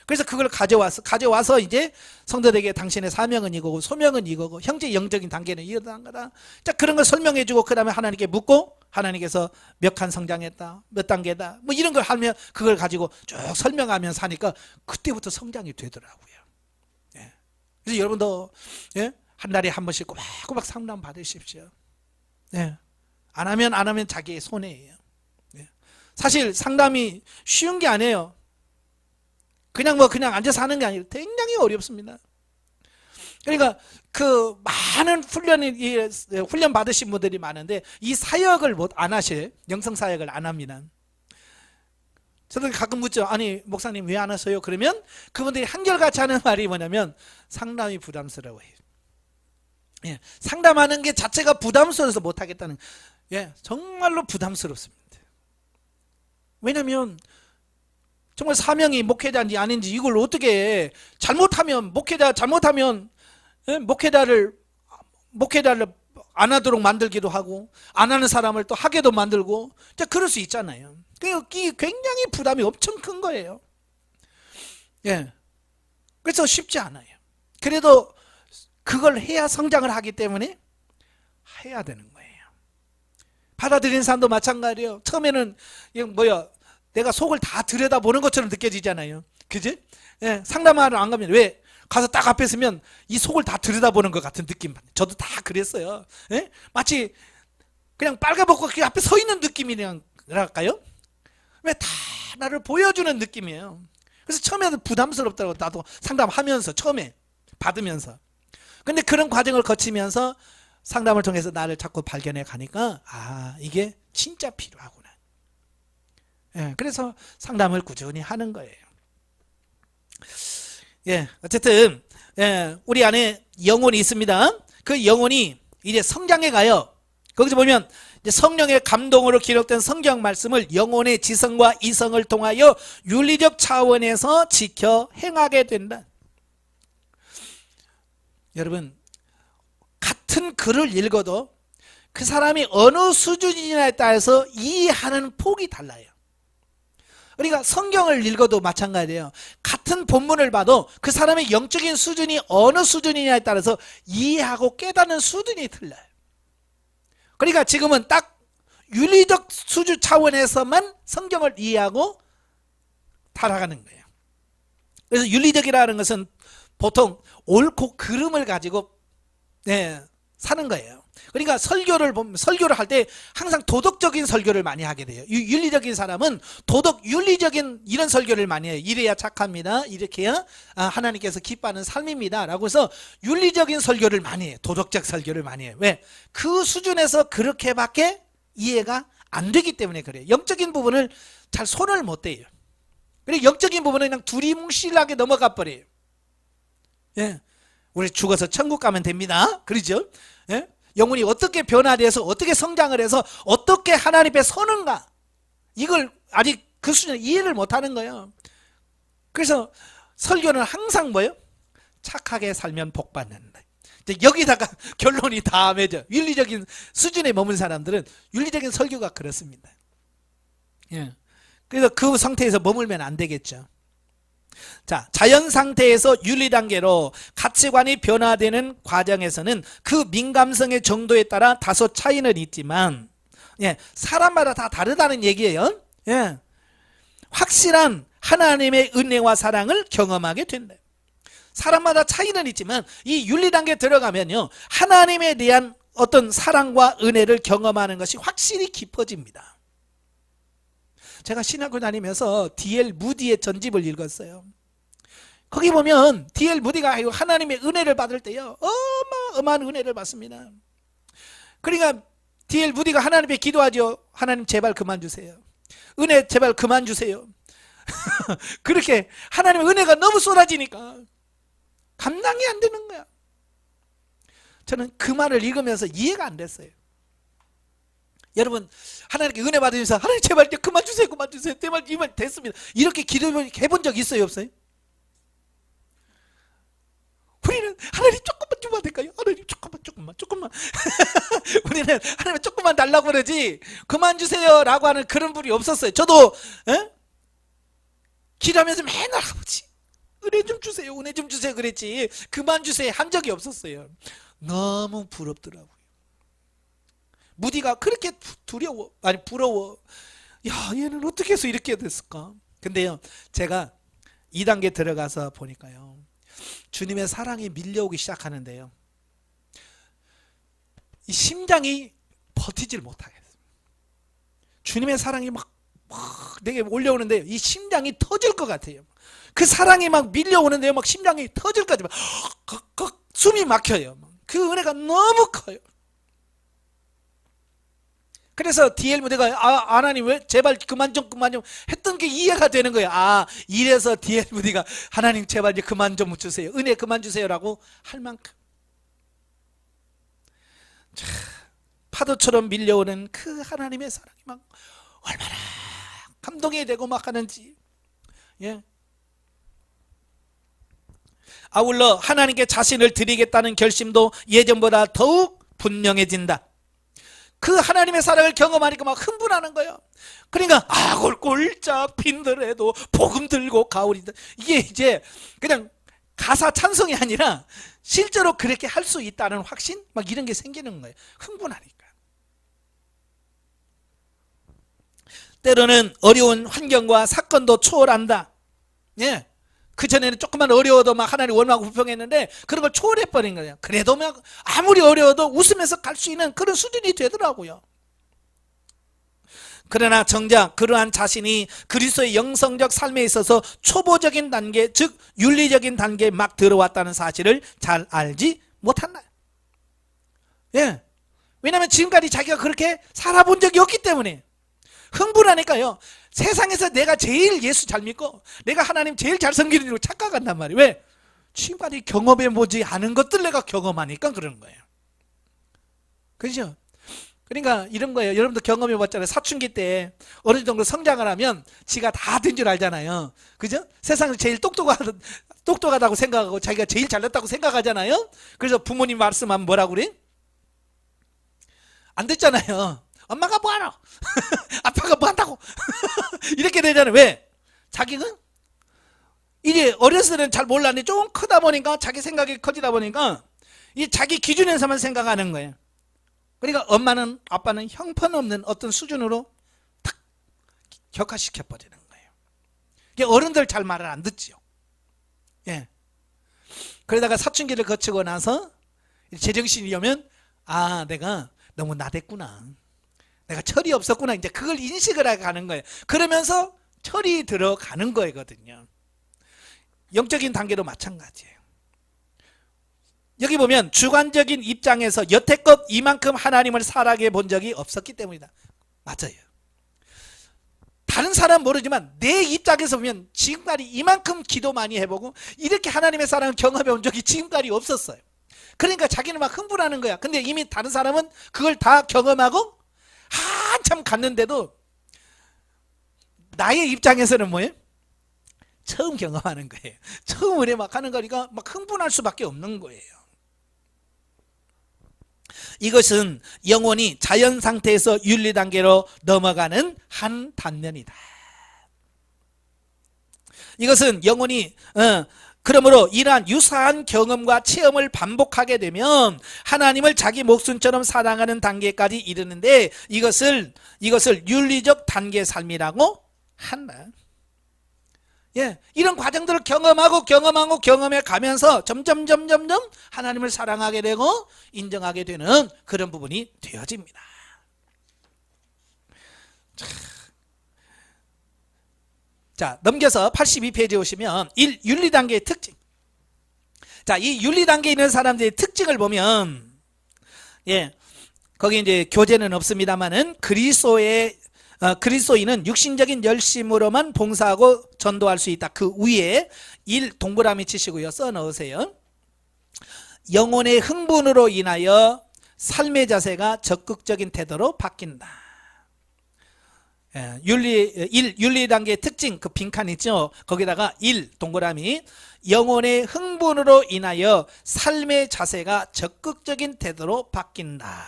그래서 그걸 가져와서 이제 성도들에게 당신의 사명은 이거고 소명은 이거고 형제 영적인 단계는 이러한 거다. 자, 그런 걸 설명해주고 그 다음에 하나님께 묻고 하나님께서 몇 칸 성장했다, 몇 단계다, 뭐 이런 걸 하면 그걸 가지고 쭉 설명하면서 하니까 그때부터 성장이 되더라고요. 예. 그래서 여러분도 예? 한 달에 한 번씩 꼬박꼬박 상담 받으십시오. 예. 안 하면 자기의 손해예요. 예. 사실 상담이 쉬운 게 아니에요. 그냥 앉아서 하는 게 아니라 굉장히 어렵습니다. 그러니까 그 많은 훈련 받으신 분들이 많은데 이 사역을 안 하셔요. 영성 사역을 안 합니다. 저도 가끔 묻죠. 아니 목사님 왜 안 하세요? 그러면 그분들이 한결같이 하는 말이 뭐냐면 상담이 부담스러워요. 예, 상담하는 게 자체가 부담스러워서 못하겠다는, 예, 정말로 부담스럽습니다. 왜냐하면 정말 사명이 목회자인지 아닌지 이걸 어떻게 잘못하면 목회자를 안 하도록 만들기도 하고 안 하는 사람을 또 하게도 만들고 그럴 수 있잖아요. 굉장히 부담이 엄청 큰 거예요. 예, 그래서 쉽지 않아요. 그래도 그걸 해야 성장을 하기 때문에 해야 되는 거예요. 받아들이는 사람도 마찬가지예요. 처음에는 내가 속을 다 들여다보는 것처럼 느껴지잖아요. 그지? 예, 상담하러 안 가면 왜? 가서 딱 앞에 서면 이 속을 다 들여다보는 것 같은 느낌. 저도 다 그랬어요. 예? 마치 그냥 빨가벗고 그 앞에 서 있는 느낌이랄까요? 왜 다 나를 보여주는 느낌이에요. 그래서 처음에는 부담스럽다고 나도 상담하면서 처음에 받으면서. 근데 그런 과정을 거치면서 상담을 통해서 나를 자꾸 발견해 가니까 이게 진짜 필요하구나. 예, 그래서 상담을 꾸준히 하는 거예요. 예, 어쨌든 우리 안에 영혼이 있습니다. 그 영혼이 이제 성장해 가요. 거기서 보면 이제 성령의 감동으로 기록된 성경 말씀을 영혼의 지성과 이성을 통하여 윤리적 차원에서 지켜 행하게 된다. 여러분, 같은 글을 읽어도 그 사람이 어느 수준이냐에 따라서 이해하는 폭이 달라요. 그러니까 성경을 읽어도 마찬가지예요. 같은 본문을 봐도 그 사람의 영적인 수준이 어느 수준이냐에 따라서 이해하고 깨닫는 수준이 틀려요. 그러니까 지금은 딱 윤리적 수준 차원에서만 성경을 이해하고 살아가는 거예요. 그래서 윤리적이라는 것은 보통 옳고 그름을 가지고 사는 거예요. 그러니까 설교를 할 때 항상 도덕적인 설교를 많이 하게 돼요. 윤리적인 사람은 윤리적인 이런 설교를 많이 해요. 이래야 착합니다. 이렇게 해야 하나님께서 기뻐하는 삶입니다. 라고 해서 윤리적인 설교를 많이 해요. 도덕적 설교를 많이 해요. 왜? 그 수준에서 그렇게밖에 이해가 안 되기 때문에 그래요. 영적인 부분을 잘 손을 못 대요. 그리고 영적인 부분은 그냥 두리뭉실하게 넘어가 버려요. 예, 우리 죽어서 천국 가면 됩니다. 그러죠? 예? 영혼이 어떻게 변화돼서 어떻게 성장을 해서 어떻게 하나님 앞에 서는가, 이걸 아직 그 수준에 이해를 못하는 거예요. 그래서 설교는 항상 뭐예요? 착하게 살면 복 받는다. 여기다가 결론이 다 맺어. 윤리적인 수준에 머문 사람들은 윤리적인 설교가 그렇습니다. 예. 그래서 그 상태에서 머물면 안 되겠죠. 자, 자연 상태에서 윤리 단계로 가치관이 변화되는 과정에서는 그 민감성의 정도에 따라 다소 차이는 있지만, 사람마다 다 다르다는 얘기예요. 확실한 하나님의 은혜와 사랑을 경험하게 된다. 사람마다 차이는 있지만 이 윤리 단계에 들어가면요, 하나님에 대한 어떤 사랑과 은혜를 경험하는 것이 확실히 깊어집니다. 제가 신학교 다니면서 D.L. 무디의 전집을 읽었어요. 거기 보면 D.L. 무디가 하나님의 은혜를 받을 때요, 어마어마한 은혜를 받습니다. 그러니까 D.L. 무디가 하나님께 기도하죠. 하나님 제발 그만 주세요. 은혜 제발 그만 주세요. 그렇게 하나님의 은혜가 너무 쏟아지니까 감당이 안 되는 거야. 저는 그 말을 읽으면서 이해가 안 됐어요. 여러분, 하나님께 은혜 받으면서 하나님 제발 이제 그만 주세요, 그만 주세요. 제발 이 말 됐습니다. 이렇게 기도해본 적 있어요, 없어요? 우리는 하나님 조금만 주면 안 될까요? 하나님 조금만 우리는 하나님 조금만 달라고 그러지 그만 주세요 라고 하는 그런 분이 없었어요. 저도 기도하면서 맨날 아버지 은혜 좀 주세요, 은혜 좀 주세요 그랬지 그만 주세요 한 적이 없었어요. 너무 부럽더라고요. 무디가 그렇게 두려워, 아니 부러워. 야, 얘는 어떻게 해서 이렇게 됐을까? 근데요, 제가 2단계 들어가서 보니까요, 주님의 사랑이 밀려오기 시작하는데요, 이 심장이 버티질 못하겠어요. 주님의 사랑이 막 내게 올려오는데요, 이 심장이 터질 것 같아요. 그 사랑이 막 밀려오는데요, 막 심장이 터질 것 같아요. 숨이 막혀요. 그 은혜가 너무 커요. 그래서 D.L. 무디가 하나님 왜 제발 그만 좀 했던 게 이해가 되는 거예요. 이래서 D.L. 무디가 하나님 제발 이제 그만 좀 주세요, 은혜 그만 주세요라고 할 만큼 파도처럼 밀려오는 그 하나님의 사랑이 막 얼마나 감동이 되고 막 하는지. 예. 아울러 하나님께 자신을 드리겠다는 결심도 예전보다 더욱 분명해진다. 그 하나님의 사랑을 경험하니까 막 흥분하는 거예요. 그러니까 꼴짝 빈들에도 복음 들고 가오리다. 이게 이제 그냥 가사 찬송이 아니라 실제로 그렇게 할 수 있다는 확신 막 이런 게 생기는 거예요. 흥분하니까. 때로는 어려운 환경과 사건도 초월한다. 예. 그전에는 조금만 어려워도 막 하나님 원망하고 불평했는데 그런 걸 초월해버린 거예요. 그래도 막 아무리 어려워도 웃으면서 갈 수 있는 그런 수준이 되더라고요. 그러나 정작 그러한 자신이 그리스도의 영성적 삶에 있어서 초보적인 단계, 즉 윤리적인 단계에 막 들어왔다는 사실을 잘 알지 못한다. 예. 왜냐하면 지금까지 자기가 그렇게 살아본 적이 없기 때문에 흥분하니까요, 세상에서 내가 제일 예수 잘 믿고 내가 하나님 제일 잘 섬기는 줄 착각한단 말이에요. 왜? 지금까지 경험해보지 않은 것들 내가 경험하니까 그러는 거예요. 그렇죠? 그러니까 이런 거예요. 여러분도 경험해봤잖아요. 사춘기 때 어느 정도 성장을 하면 지가 다 된 줄 알잖아요. 그죠? 세상에서 제일 똑똑하다고 생각하고 자기가 제일 잘났다고 생각하잖아요. 그래서 부모님 말씀하면 뭐라고 그래? 안 됐잖아요. 엄마가 뭐하노? 아빠가 뭐한다고? 이렇게 되잖아요. 왜? 자기는 이제 어렸을 때는 잘 몰랐는데 좀 크다 보니까 자기 생각이 커지다 보니까 이 자기 기준에서만 생각하는 거예요. 그러니까 엄마는 아빠는 형편없는 어떤 수준으로 탁 격화시켜 버리는 거예요. 이게 어른들 잘 말을 안 듣지요. 예. 그러다가 사춘기를 거치고 나서 제정신이 오면 내가 너무 나댔구나, 내가 철이 없었구나, 이제 그걸 인식을 하고 가는 거예요. 그러면서 철이 들어가는 거거든요. 영적인 단계도 마찬가지예요. 여기 보면 주관적인 입장에서 여태껏 이만큼 하나님을 사랑해 본 적이 없었기 때문이다. 맞아요. 다른 사람은 모르지만 내 입장에서 보면 지금까지 이만큼 기도 많이 해보고 이렇게 하나님의 사랑을 경험해 본 적이 지금까지 없었어요. 그러니까 자기는 막 흥분하는 거야. 근데 이미 다른 사람은 그걸 다 경험하고 한참 갔는데도 나의 입장에서는 뭐예요? 처음 경험하는 거예요. 처음 은혜 막 하는 거니까 막 흥분할 수밖에 없는 거예요. 이것은 영혼이 자연 상태에서 윤리 단계로 넘어가는 한 단면이다. 이것은 영혼이 그러므로 이러한 유사한 경험과 체험을 반복하게 되면 하나님을 자기 목숨처럼 사랑하는 단계까지 이르는데 이것을 윤리적 단계 삶이라고 한다. 예, 이런 과정들을 경험해 가면서 점점 하나님을 사랑하게 되고 인정하게 되는 그런 부분이 되어집니다. 자, 넘겨서 82페이지에 오시면 윤리단계의 특징. 자, 이 윤리단계에 있는 사람들의 특징을 보면, 예, 거기 이제 교재는 없습니다만은 그리스도인은 육신적인 열심으로만 봉사하고 전도할 수 있다. 그 위에 1 동그라미 치시고요. 써 넣으세요. 영혼의 흥분으로 인하여 삶의 자세가 적극적인 태도로 바뀐다. 윤리 단계의 특징, 그 빈칸 있죠? 거기다가 1 동그라미, 영혼의 흥분으로 인하여 삶의 자세가 적극적인 태도로 바뀐다.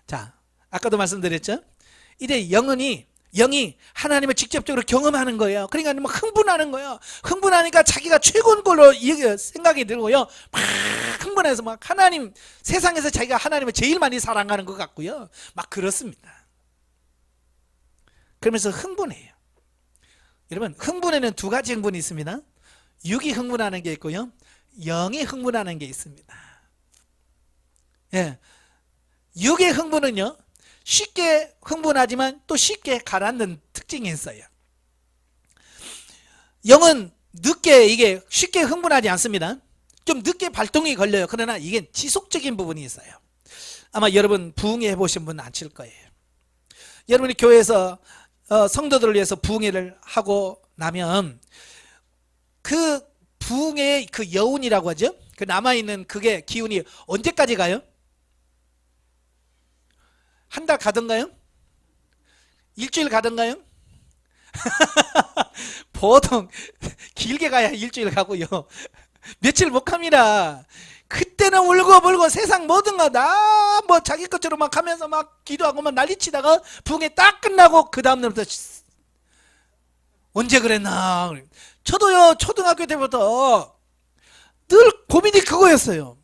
자, 아까도 말씀드렸죠? 이제 영이 하나님을 직접적으로 경험하는 거예요. 그러니까 막 흥분하는 거예요. 흥분하니까 자기가 최고인 걸로 생각이 들고요. 막 흥분해서 막 하나님, 세상에서 자기가 하나님을 제일 많이 사랑하는 것 같고요. 막 그렇습니다. 그러면서 흥분해요. 여러분, 흥분에는 두 가지 흥분이 있습니다. 육이 흥분하는 게 있고요, 영이 흥분하는 게 있습니다. 예, 육의 흥분은요, 쉽게 흥분하지만 또 쉽게 가라앉는 특징이 있어요. 영은 늦게, 이게 쉽게 흥분하지 않습니다. 좀 늦게 발동이 걸려요. 그러나 이게 지속적인 부분이 있어요. 아마 여러분 부흥회 해보신 분 아실 거예요. 여러분이 교회에서 성도들을 위해서 부흥회를 하고 나면 그 부흥회의 그 여운이라고 하죠. 그 남아있는 그게 기운이 언제까지 가요? 한 달 가던가요? 일주일 가던가요? 보통 길게 가야 일주일 가고요, 며칠 못 갑니다. 그때는 울고 불고 세상 모든 거 다 뭐 자기 것처럼 막 하면서 막 기도하고 막 난리치다가 부흥회 딱 끝나고 그 다음날부터 언제 그랬나. 저도요, 초등학교 때부터 늘 고민이 그거였어요.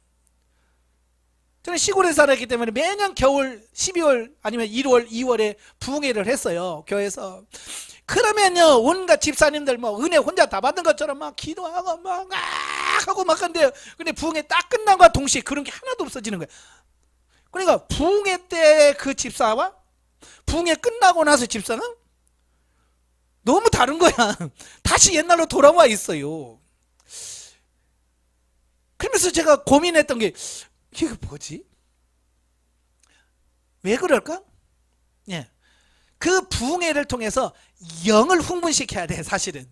저는 시골에 살았기 때문에 매년 겨울 12월 아니면 1월, 2월에 부흥회를 했어요, 교회에서. 그러면요, 온갖 집사님들 뭐 은혜 혼자 다 받은 것처럼 막 기도하고 막 하고 막 한대요. 근데 부흥회 딱 끝난과 동시에 그런 게 하나도 없어지는 거예요. 그러니까 부흥회 때 그 집사와 부흥회 끝나고 나서 집사는 너무 다른 거야. 다시 옛날로 돌아와 있어요. 그러면서 제가 고민했던 게, 이게 뭐지? 왜 그럴까? 예. 그 부흥회를 통해서 영을 흥분시켜야 돼. 사실은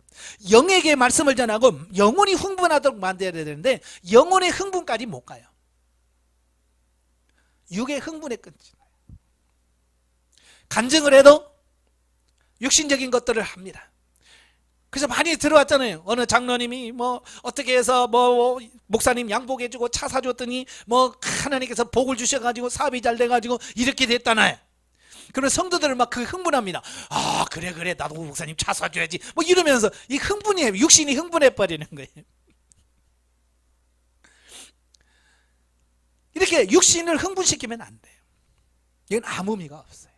영에게 말씀을 전하고 영혼이 흥분하도록 만들어야 되는데 영혼의 흥분까지 못 가요. 육의 흥분에 끊지. 간증을 해도 육신적인 것들을 합니다. 그래서 많이 들어왔잖아요. 어느 장로님이 뭐 어떻게 해서 뭐 목사님 양복해주고 차 사줬더니 뭐 하나님께서 복을 주셔가지고 사업이 잘 돼가지고 이렇게 됐다나요. 그러면 성도들은 막 그 흥분합니다. 아, 그래 나도 목사님 차 사줘야지 뭐 이러면서 이 흥분이, 육신이 흥분해 버리는 거예요. 이렇게 육신을 흥분시키면 안 돼요. 이건 아무 의미가 없어요.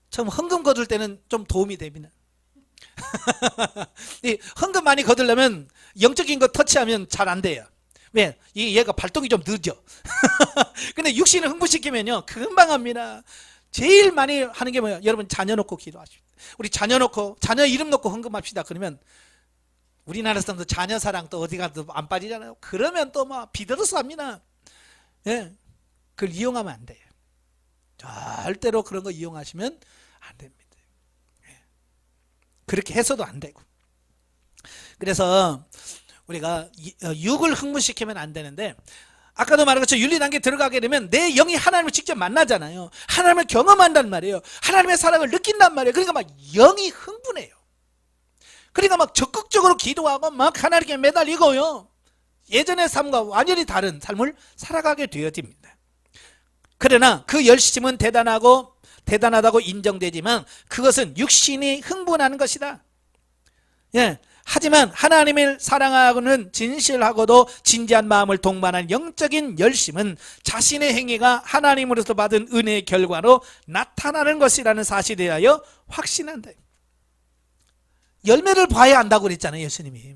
처음 헌금 거둘 때는 좀 도움이 됩니다. 이 헌금 많이 거두려면 영적인 거 터치하면 잘 안 돼요. 왜? 얘가 발동이 좀 늦죠. 근데 육신을 흥분시키면요, 금방 합니다. 제일 많이 하는 게 뭐예요? 여러분, 자녀 놓고 기도하십시오. 우리 자녀 놓고, 자녀 이름 놓고 헌금합시다. 그러면 우리나라 사람도 자녀 사랑 또 어디 가도 안 빠지잖아요. 그러면 또 막 비들어서 합니다. 예, 그걸 이용하면 안 돼요. 절대로 그런 거 이용하시면 안 됩니다. 예. 그렇게 해서도 안 되고. 그래서 우리가 육을 흥분시키면 안 되는데, 아까도 말한 것처럼 윤리 단계에 들어가게 되면 내 영이 하나님을 직접 만나잖아요. 하나님을 경험한단 말이에요. 하나님의 사랑을 느낀단 말이에요. 그러니까 막 영이 흥분해요. 그러니까 막 적극적으로 기도하고 막 하나님께 매달리고요, 예전의 삶과 완전히 다른 삶을 살아가게 되어집니다. 그러나 그 열심은 대단하다고 인정되지만 그것은 육신이 흥분하는 것이다. 예. 하지만 하나님을 사랑하고는 진실하고도 진지한 마음을 동반한 영적인 열심은 자신의 행위가 하나님으로서 받은 은혜의 결과로 나타나는 것이라는 사실에 대하여 확신한다. 열매를 봐야 안다고 그랬잖아요, 예수님이.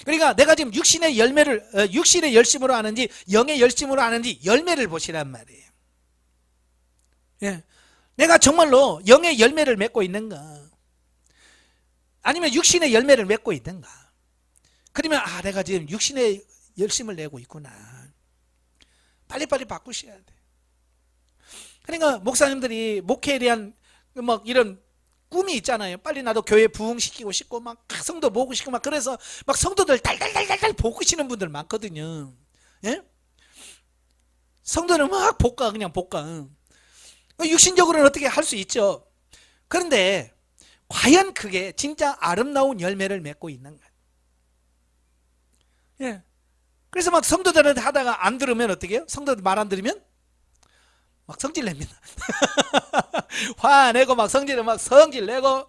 그러니까 내가 지금 육신의 열심으로 하는지 영의 열심으로 하는지 열매를 보시란 말이에요. 예. 내가 정말로 영의 열매를 맺고 있는가, 아니면 육신의 열매를 맺고 있는가. 그러면 내가 지금 육신의 열심을 내고 있구나. 빨리빨리 바꾸셔야 돼. 그러니까 목사님들이 목회에 대한 뭐 이런 꿈이 있잖아요. 빨리 나도 교회 부흥시키고 싶고 막 성도 모으고 싶고 막 그래서 막 성도들 달달달달달 볶으시는 분들 많거든요. 예? 성도는 막 볶아 그냥 볶아. 육신적으로는 어떻게 할 수 있죠. 그런데 과연 그게 진짜 아름다운 열매를 맺고 있는가? 예. 그래서 막 성도들한테 하다가 안 들으면 어떻게 해요? 성도들 말 안 들으면 막 성질 냅니다. 화내고 막 성질 내고.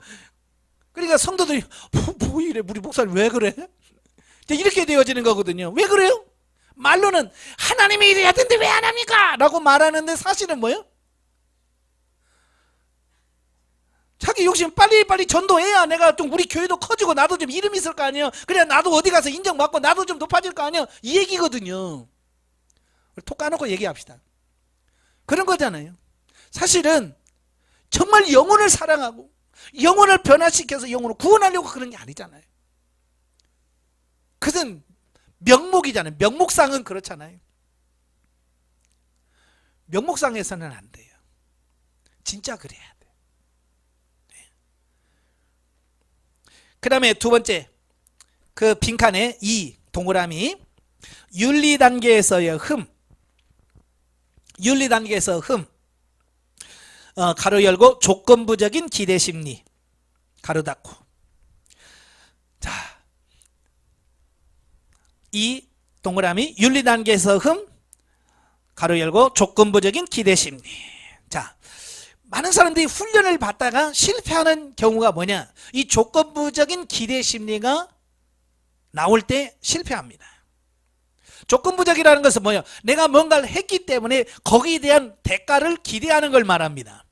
그러니까 성도들이 뭐 이래 우리 목사님 왜 그래? 이렇게 되어지는 거거든요. 왜 그래요? 말로는 하나님이 이래야 되는데 왜 안 합니까? 라고 말하는데 사실은 뭐예요? 자기 욕심 빨리 전도해야 내가 좀 우리 교회도 커지고 나도 좀 이름 있을 거 아니에요. 그래야 나도 어디 가서 인정받고 나도 좀 높아질 거 아니에요. 이 얘기거든요. 톡 까놓고 얘기합시다. 그런 거잖아요. 사실은 정말 영혼을 사랑하고 영혼을 변화시켜서 영혼을 구원하려고 그런 게 아니잖아요. 그것은 명목이잖아요. 명목상은 그렇잖아요. 명목상에서는 안 돼요. 진짜 그래야 돼. 그 다음에 두 번째 그 빈칸에 이 동그라미 윤리 단계에서의 흠. 윤리 단계에서 흠. 가로 열고 조건부적인 기대 심리. 가로 닫고. 자, 이 동그라미 윤리 단계에서 흠. 가로 열고 조건부적인 기대 심리. 자, 많은 사람들이 훈련을 받다가 실패하는 경우가 뭐냐? 이 조건부적인 기대 심리가 나올 때 실패합니다. 조건부적이라는 것은 뭐예요? 내가 뭔가를 했기 때문에 거기에 대한 대가를 기대하는 걸 말합니다.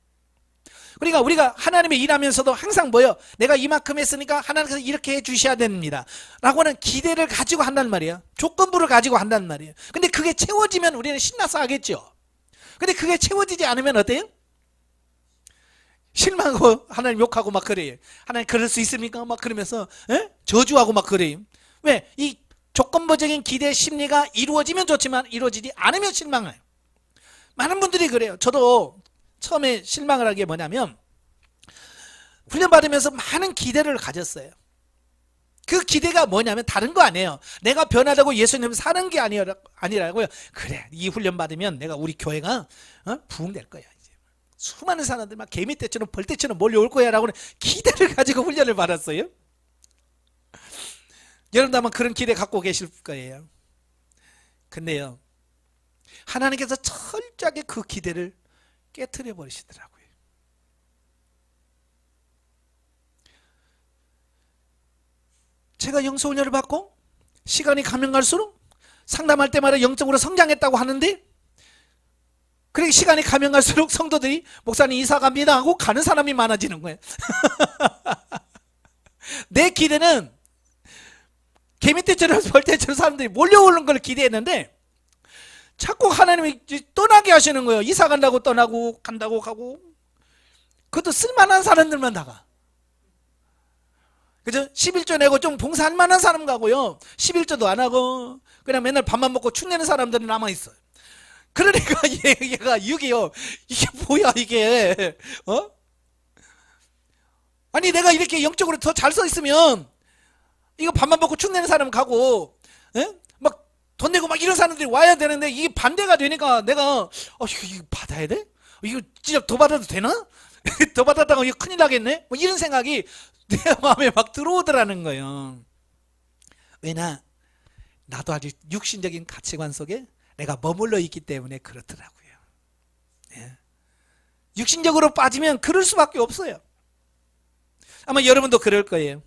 그러니까 우리가 하나님의 일하면서도 항상 뭐예요? 내가 이만큼 했으니까 하나님께서 이렇게 해 주셔야 됩니다 라고 하는 기대를 가지고 한단 말이에요. 조건부를 가지고 한단 말이에요. 근데 그게 채워지면 우리는 신나서 하겠죠. 근데 그게 채워지지 않으면 어때요? 실망하고 하나님 욕하고 막 그래요. 하나님 그럴 수 있습니까? 막 그러면서 저주하고 막 그래요. 왜? 이 조건부적인 기대 심리가 이루어지면 좋지만 이루어지지 않으면 실망해요. 많은 분들이 그래요. 저도 처음에 실망을 한 게 뭐냐면 훈련받으면서 많은 기대를 가졌어요. 그 기대가 뭐냐면 다른 거 아니에요. 내가 변화되고 예수님 사는 게 아니라고요. 그래, 이 훈련 받으면 내가 우리 교회가 부흥될 거야. 이제 수많은 사람들 막 개미떼처럼 벌떼처럼 몰려올 거야 라고 기대를 가지고 훈련을 받았어요. 여러분도 아마 그런 기대 갖고 계실 거예요. 근데요, 하나님께서 철저하게 그 기대를 깨트려 버리시더라고요. 제가 영성훈련을 받고 시간이 가면 갈수록 상담할 때마다 영적으로 성장했다고 하는데, 그렇게 시간이 가면 갈수록 성도들이 목사님 이사 갑니다 하고 가는 사람이 많아지는 거예요. 내 기대는 개미떼처럼 벌떼처럼 사람들이 몰려오는 걸 기대했는데 자꾸 하나님이 떠나게 하시는 거예요. 이사 간다고 떠나고 간다고 가고. 그것도 쓸만한 사람들만 나가. 그죠? 11조 내고 좀 봉사할 만한 사람 가고요. 11조도 안 하고 그냥 맨날 밥만 먹고 축내는 사람들은 남아있어요. 그러니까 얘가 이게요. 이게 뭐야 이게. 아니 내가 이렇게 영적으로 더 잘 써 있으면 이거 밥만 먹고 축내는 사람 가고 막 돈 내고 막 이런 사람들이 와야 되는데 이게 반대가 되니까 내가 이거 받아야 돼? 이거 진짜 더 받아도 되나? 더 받았다가 이거 큰일 나겠네? 뭐 이런 생각이 내 마음에 막 들어오더라는 거예요. 왜냐? 나도 아주 육신적인 가치관 속에 내가 머물러 있기 때문에 그렇더라고요. 육신적으로 빠지면 그럴 수밖에 없어요. 아마 여러분도 그럴 거예요.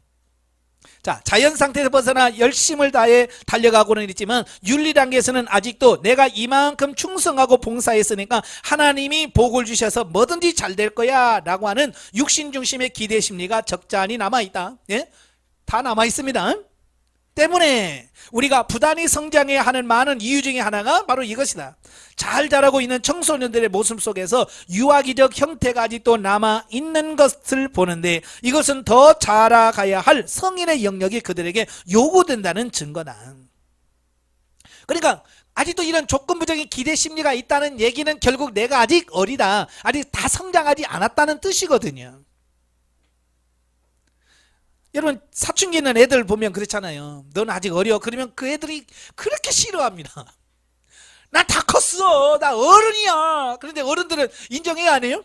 자, 자연 상태에서 벗어나 열심을 다해 달려가고는 있지만 윤리 단계에서는 아직도 내가 이만큼 충성하고 봉사했으니까 하나님이 복을 주셔서 뭐든지 잘 될 거야 라고 하는 육신 중심의 기대 심리가 적잖이 남아있다. 다 남아있습니다. 때문에 우리가 부단히 성장해야 하는 많은 이유 중에 하나가 바로 이것이다. 잘 자라고 있는 청소년들의 모습 속에서 유아기적 형태가 아직도 남아있는 것을 보는데 이것은 더 자라가야 할 성인의 영역이 그들에게 요구된다는 증거다. 그러니까 아직도 이런 조건부적인 기대 심리가 있다는 얘기는 결국 내가 아직 어리다, 아직 다 성장하지 않았다는 뜻이거든요. 여러분 사춘기 있는 애들 보면 그렇잖아요. 넌 아직 어려. 그러면 그 애들이 그렇게 싫어합니다. 나 다 컸어. 나 어른이야. 그런데 어른들은 인정해야 안 해요?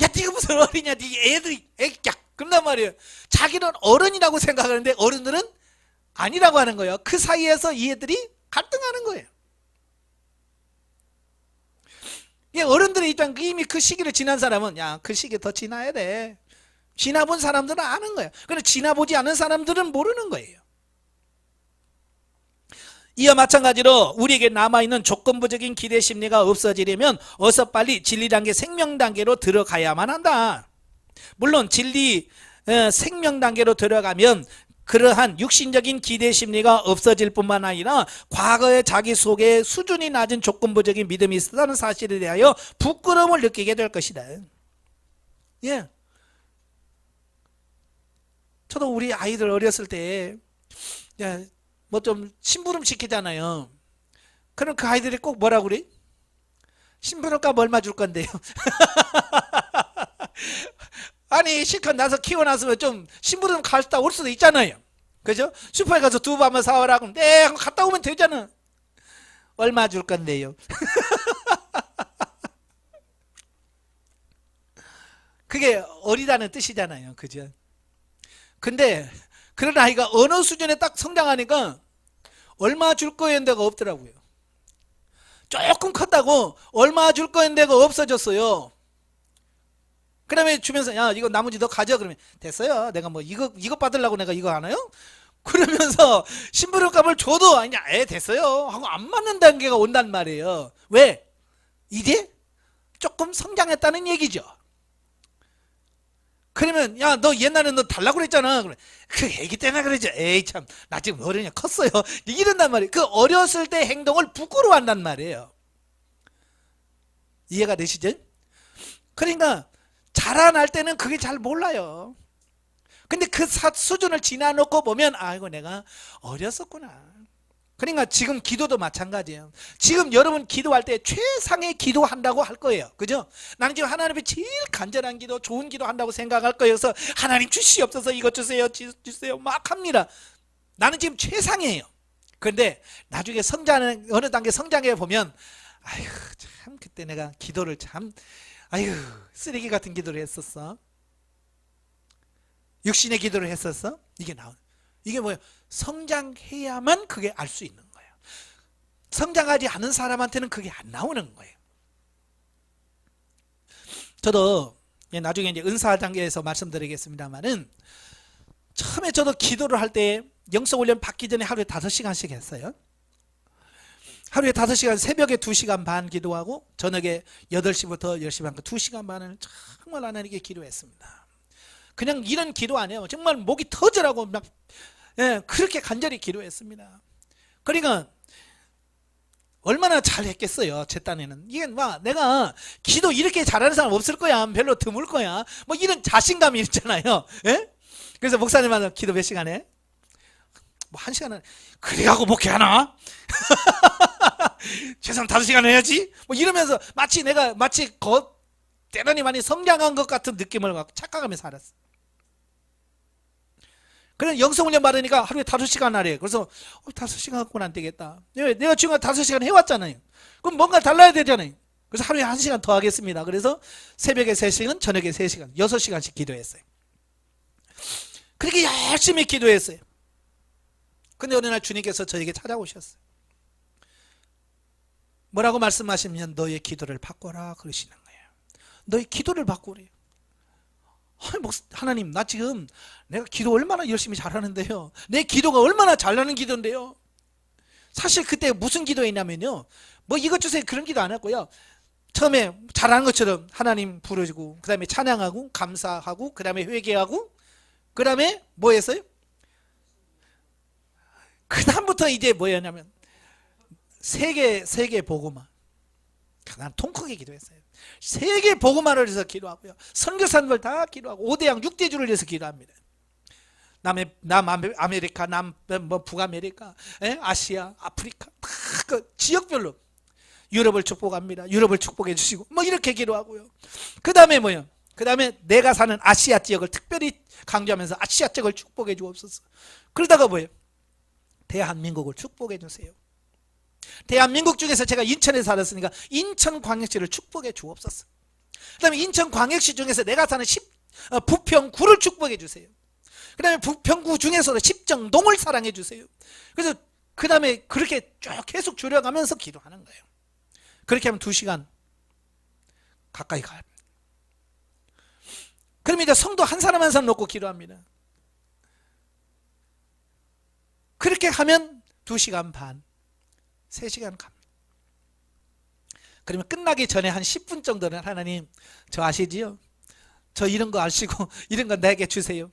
야, 네가 무슨 어린이야? 네 애들이 애야. 그런단 말이에요. 자기는 어른이라고 생각하는데 어른들은 아니라고 하는 거예요. 그 사이에서 이 애들이 갈등하는 거예요. 어른들의 입장, 이미 그 시기를 지난 사람은 야, 그 시기 더 지나야 돼. 지나본 사람들은 아는 거예요. 그런데 지나보지 않은 사람들은 모르는 거예요. 이와 마찬가지로 우리에게 남아있는 조건부적인 기대 심리가 없어지려면 어서 빨리 진리 단계, 생명 단계로 들어가야만 한다. 물론 진리 생명 단계로 들어가면 그러한 육신적인 기대 심리가 없어질 뿐만 아니라 과거의 자기 속에 수준이 낮은 조건부적인 믿음이 있었다는 사실에 대하여 부끄러움을 느끼게 될 것이다. 예. 저도 우리 아이들 어렸을 때 뭐 좀 심부름 시키잖아요. 그럼 그 아이들이 꼭 뭐라고 그래? 심부름값 얼마 줄 건데요? 아니 실컷 나서 키워놨으면 좀 심부름 갔다 올 수도 있잖아요. 그죠? 슈퍼에 가서 두부 한번 사오라고. 네, 갔다 오면 되잖아. 얼마 줄 건데요? 그게 어리다는 뜻이잖아요. 그죠? 근데 그런 아이가 어느 수준에 딱 성장하니까 얼마 줄 거인 데가 없더라고요. 조금 컸다고 얼마 줄 거인 데가 없어졌어요. 그 다음에 주면서 야, 이거 나머지 너 가져. 그러면 됐어요. 내가 뭐 이거 받으려고 내가 이거 하나요? 그러면서 심부름값을 줘도 아니야, 됐어요 하고 안 맞는 단계가 온단 말이에요. 왜? 이제 조금 성장했다는 얘기죠. 그러면 야, 너 옛날에 너 달라고 그랬잖아. 그래. 그 애기 때문에 그러지. 에이 참, 나 지금 어른이야, 컸어요. 이런단 말이에요. 그 어렸을 때 행동을 부끄러워한단 말이에요. 이해가 되시죠? 그러니까 자라날 때는 그게 잘 몰라요. 근데 그 수준을 지나놓고 보면 아이고 내가 어렸었구나. 그러니까 지금 기도도 마찬가지예요. 지금 여러분 기도할 때 최상의 기도한다고 할 거예요. 그죠? 나는 지금 하나님 앞에 제일 간절한 기도, 좋은 기도 한다고 생각할 거예요. 그래서 하나님 주시옵소서, 이것 주세요, 주세요 막 합니다. 나는 지금 최상이에요. 그런데 나중에 성장하는 어느 단계 성장해 보면 아휴 참 그때 내가 기도를 참 아휴 쓰레기 같은 기도를 했었어. 육신의 기도를 했었어. 이게 나오는. 이게 뭐예요? 성장해야만 그게 알 수 있는 거예요. 성장하지 않은 사람한테는 그게 안 나오는 거예요. 저도 나중에 이제 은사 단계에서 말씀드리겠습니다만은 처음에 저도 기도를 할 때 영성훈련 받기 전에 하루에 5시간씩 했어요. 하루에 5시간, 새벽에 2시간 반 기도하고 저녁에 8시부터 10시 반 2시간 반을 정말 하나님께 기도했습니다. 그냥 이런 기도 안 해요. 정말 목이 터지라고 막 그렇게 간절히 기도했습니다. 그러니까 얼마나 잘했겠어요. 제 딴에는 이게 막 내가 기도 이렇게 잘하는 사람 없을 거야, 별로 드물 거야, 뭐 이런 자신감이 있잖아요. 예? 그래서 목사님한테 기도 몇 시간 해? 뭐 1시간은 그래가고 목회하나? 최소한 5시간 해야지. 뭐 이러면서 마치 내가 대단히 많이 성장한 것 같은 느낌을 갖고 착각하면서 살았어. 그래서 영성훈련 받으니까 하루에 5시간 하래. 그래서 5시간 갖고는 안 되겠다. 내가 지금 5시간 해왔잖아요. 그럼 뭔가 달라야 되잖아요. 그래서 하루에 1시간 더 하겠습니다. 그래서 새벽에 3시간, 저녁에 3시간, 6시간씩 기도했어요. 그렇게 열심히 기도했어요. 근데 어느 날 주님께서 저에게 찾아오셨어요. 뭐라고 말씀하시면 너의 기도를 바꿔라 그러시는 거예요. 너의 기도를 바꾸래요. 하나님, 나 지금 내가 기도 얼마나 열심히 잘하는데요, 내 기도가 얼마나 잘나는 기도인데요. 사실 그때 무슨 기도했냐면요, 뭐 이것 주세요 그런 기도 안 했고요. 처음에 잘하는 것처럼 하나님 부르고 그 다음에 찬양하고 감사하고 그 다음에 회개하고 그 다음에 뭐 했어요? 그 다음부터 이제 뭐였냐면 세계 복음화. 난 통 크게 기도했어요. 세계 복음화를 위해서 기도하고요. 선교사님들 다 기도하고 5대양 6대주를 위해서 기도합니다. 남아메리카, 북아메리카, 아시아, 아프리카 다 그 지역별로 유럽을 축복합니다. 유럽을 축복해 주시고 뭐 이렇게 기도하고요. 그 다음에 뭐요? 그 다음에 내가 사는 아시아 지역을 특별히 강조하면서 아시아 지역을 축복해 주옵소서. 그러다가 뭐예요? 대한민국을 축복해 주세요. 대한민국 중에서 제가 인천에 살았으니까 인천광역시를 축복해 주옵소서. 그 다음에 인천광역시 중에서 내가 사는 부평구를 축복해 주세요. 그 다음에 부평구 중에서도 십정동을 사랑해 주세요. 그래서 그 다음에 그렇게 쭉 계속 줄여가면서 기도하는 거예요. 그렇게 하면 2시간 가까이 가요. 그럼 이제 성도 한 사람 한 사람 놓고 기도합니다. 그렇게 하면 2시간 반, 3시간 갑니다. 그러면 끝나기 전에 한 10분 정도는 하나님, 저 아시지요? 저 이런 거 아시고 이런 거 내게 주세요.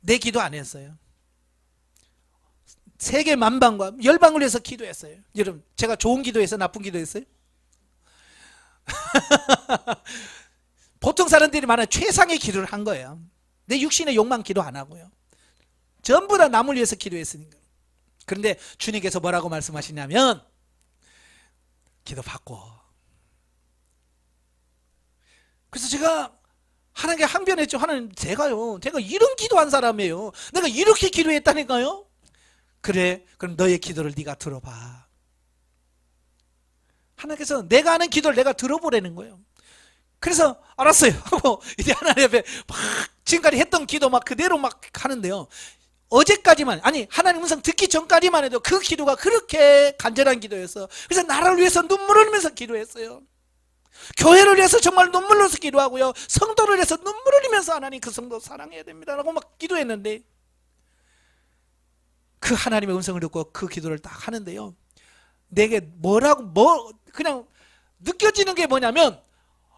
내 기도 안 했어요. 세계 만방과 열방을 위해서 기도했어요. 여러분, 제가 좋은 기도했어요? 나쁜 기도했어요? 보통 사람들이 말하는 최상의 기도를 한 거예요. 내 육신의 욕망 기도 안 하고요. 전부 다 남을 위해서 기도했으니까. 그런데 주님께서 뭐라고 말씀하시냐면 기도 받고. 그래서 제가 하나님께 항변했죠. 하나님, 제가 이런 기도한 사람이에요. 내가 이렇게 기도했다니까요. 그래, 그럼 너의 기도를 네가 들어봐. 하나님께서 내가 하는 기도를 내가 들어보라는 거예요. 그래서 알았어요 하고 이제 하나님 앞에 막 지금까지 했던 기도 막 그대로 막 하는데요. 어제까지만, 아니 하나님 음성 듣기 전까지만 해도 그 기도가 그렇게 간절한 기도였어. 그래서 나라를 위해서 눈물을 흘리면서 기도했어요. 교회를 위해서 정말 눈물을 흘려서 기도하고요. 성도를 위해서 눈물을 흘리면서 하나님 그 성도 사랑해야 됩니다 라고 막 기도했는데, 그 하나님의 음성을 듣고 그 기도를 딱 하는데요, 내게 그냥 느껴지는 게 뭐냐면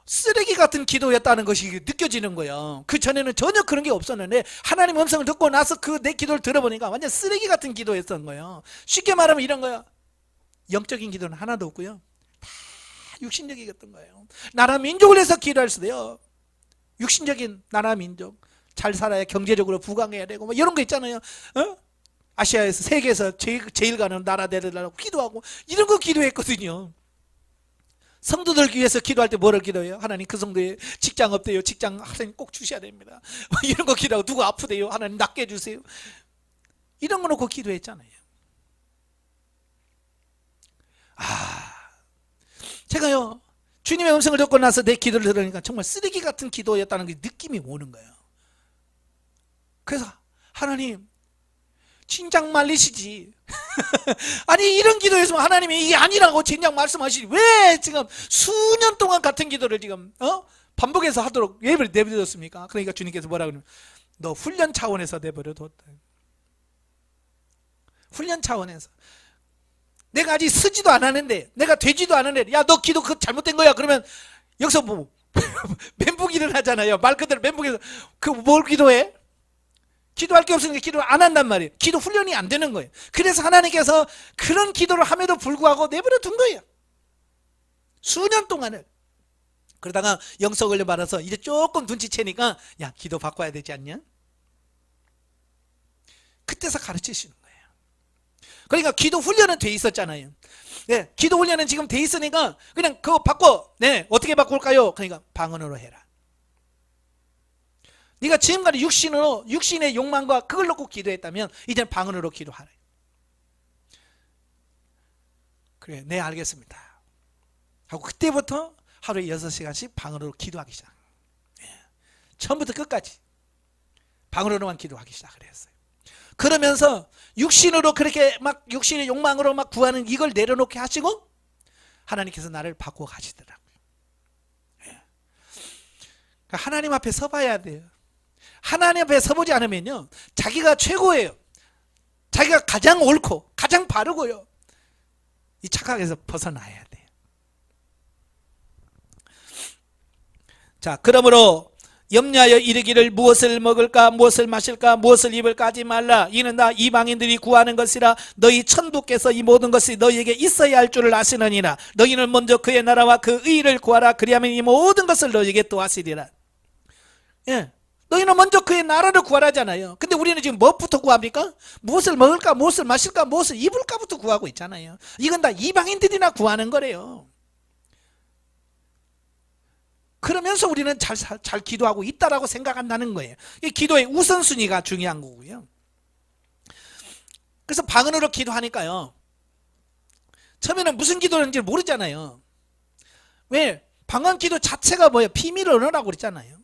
쓰레기 같은 기도였다는 것이 느껴지는 거예요. 그 전에는 전혀 그런 게 없었는데 하나님 음성을 듣고 나서 그 내 기도를 들어보니까 완전 쓰레기 같은 기도였던 거예요. 쉽게 말하면 이런 거예요. 영적인 기도는 하나도 없고요, 다 육신적이었던 거예요. 나라 민족을 위해서 기도할 수도요, 육신적인 나라 민족 잘 살아야 경제적으로 부강해야 되고 뭐 이런 거 있잖아요. 아시아에서 세계에서 제일 가는 나라 되려고 기도하고 이런 거 기도했거든요. 성도들 위해서 기도할 때 뭐를 기도해요? 하나님, 그 성도의 직장 없대요. 직장 하나님 꼭 주셔야 됩니다. 이런 거 기도하고, 누구 아프대요? 하나님 낫게 해주세요. 이런 거 놓고 기도했잖아요. 제가요, 주님의 음성을 듣고 나서 내 기도를 들으니까 정말 쓰레기 같은 기도였다는 게 느낌이 오는 거예요. 그래서 하나님, 진작 말리시지. 아니 이런 기도했으면 하나님이 이게 아니라고 진작 말씀하시지, 왜 지금 수년 동안 같은 기도를 지금 반복해서 하도록 왜 내버려뒀습니까? 그러니까 주님께서 뭐라 그러냐면, 너 훈련 차원에서 내버려뒀다. 훈련 차원에서. 내가 아직 쓰지도 않았는데, 내가 되지도 않았는데, 야 너 기도 그거 잘못된 거야 그러면 여기서 뭐 멘붕이를 하잖아요. 말 그대로 멘붕해서 그 뭘 기도해? 기도할 게 없으니까 기도를 안 한단 말이에요. 기도 훈련이 안 되는 거예요. 그래서 하나님께서 그런 기도를 함에도 불구하고 내버려 둔 거예요. 수년 동안을. 그러다가 영성 훈련 받아서 이제 조금 눈치채니까, 야 기도 바꿔야 되지 않냐? 그때서 가르치시는 거예요. 그러니까 기도 훈련은 돼 있었잖아요. 네, 기도 훈련은 지금 돼 있으니까 그냥 그거 바꿔. 네, 어떻게 바꿀까요? 그러니까 방언으로 해라. 네가 지금까지 육신의 욕망과 그걸 놓고 기도했다면 이제는 방언으로 기도하라. 그래, 네 알겠습니다 하고 그때부터 하루에 6시간씩 방언으로 기도하기 시작. 처음부터 끝까지 방언으로만 기도하기 시작을 했어요. 그러면서 육신으로 그렇게 막 육신의 욕망으로 막 구하는 이걸 내려놓게 하시고 하나님께서 나를 바꾸어 가시더라고요. 그러니까 하나님 앞에 서봐야 돼요. 하나님 앞에 서보지 않으면요, 자기가 최고예요. 자기가 가장 옳고 가장 바르고요, 이 착각에서 벗어나야 돼요. 자, 그러므로 염려하여 이르기를 무엇을 먹을까 무엇을 마실까 무엇을 입을까 하지 말라. 이는 다 이방인들이 구하는 것이라. 너희 천부께서 이 모든 것이 너희에게 있어야 할 줄을 아시느니라. 너희는 먼저 그의 나라와 그 의를 구하라. 그리하면 이 모든 것을 너희에게 또 하시리라. 예, 너희는 먼저 그의 나라를 구하라잖아요. 근데 우리는 지금 무엇부터 구합니까? 무엇을 먹을까 무엇을 마실까 무엇을 입을까부터 구하고 있잖아요. 이건 다 이방인들이나 구하는 거래요. 그러면서 우리는 잘 기도하고 있다라고 생각한다는 거예요. 이 기도의 우선순위가 중요한 거고요. 그래서 방언으로 기도하니까요, 처음에는 무슨 기도인지 모르잖아요. 왜? 방언 기도 자체가 뭐예요? 비밀 언어라고 그랬잖아요.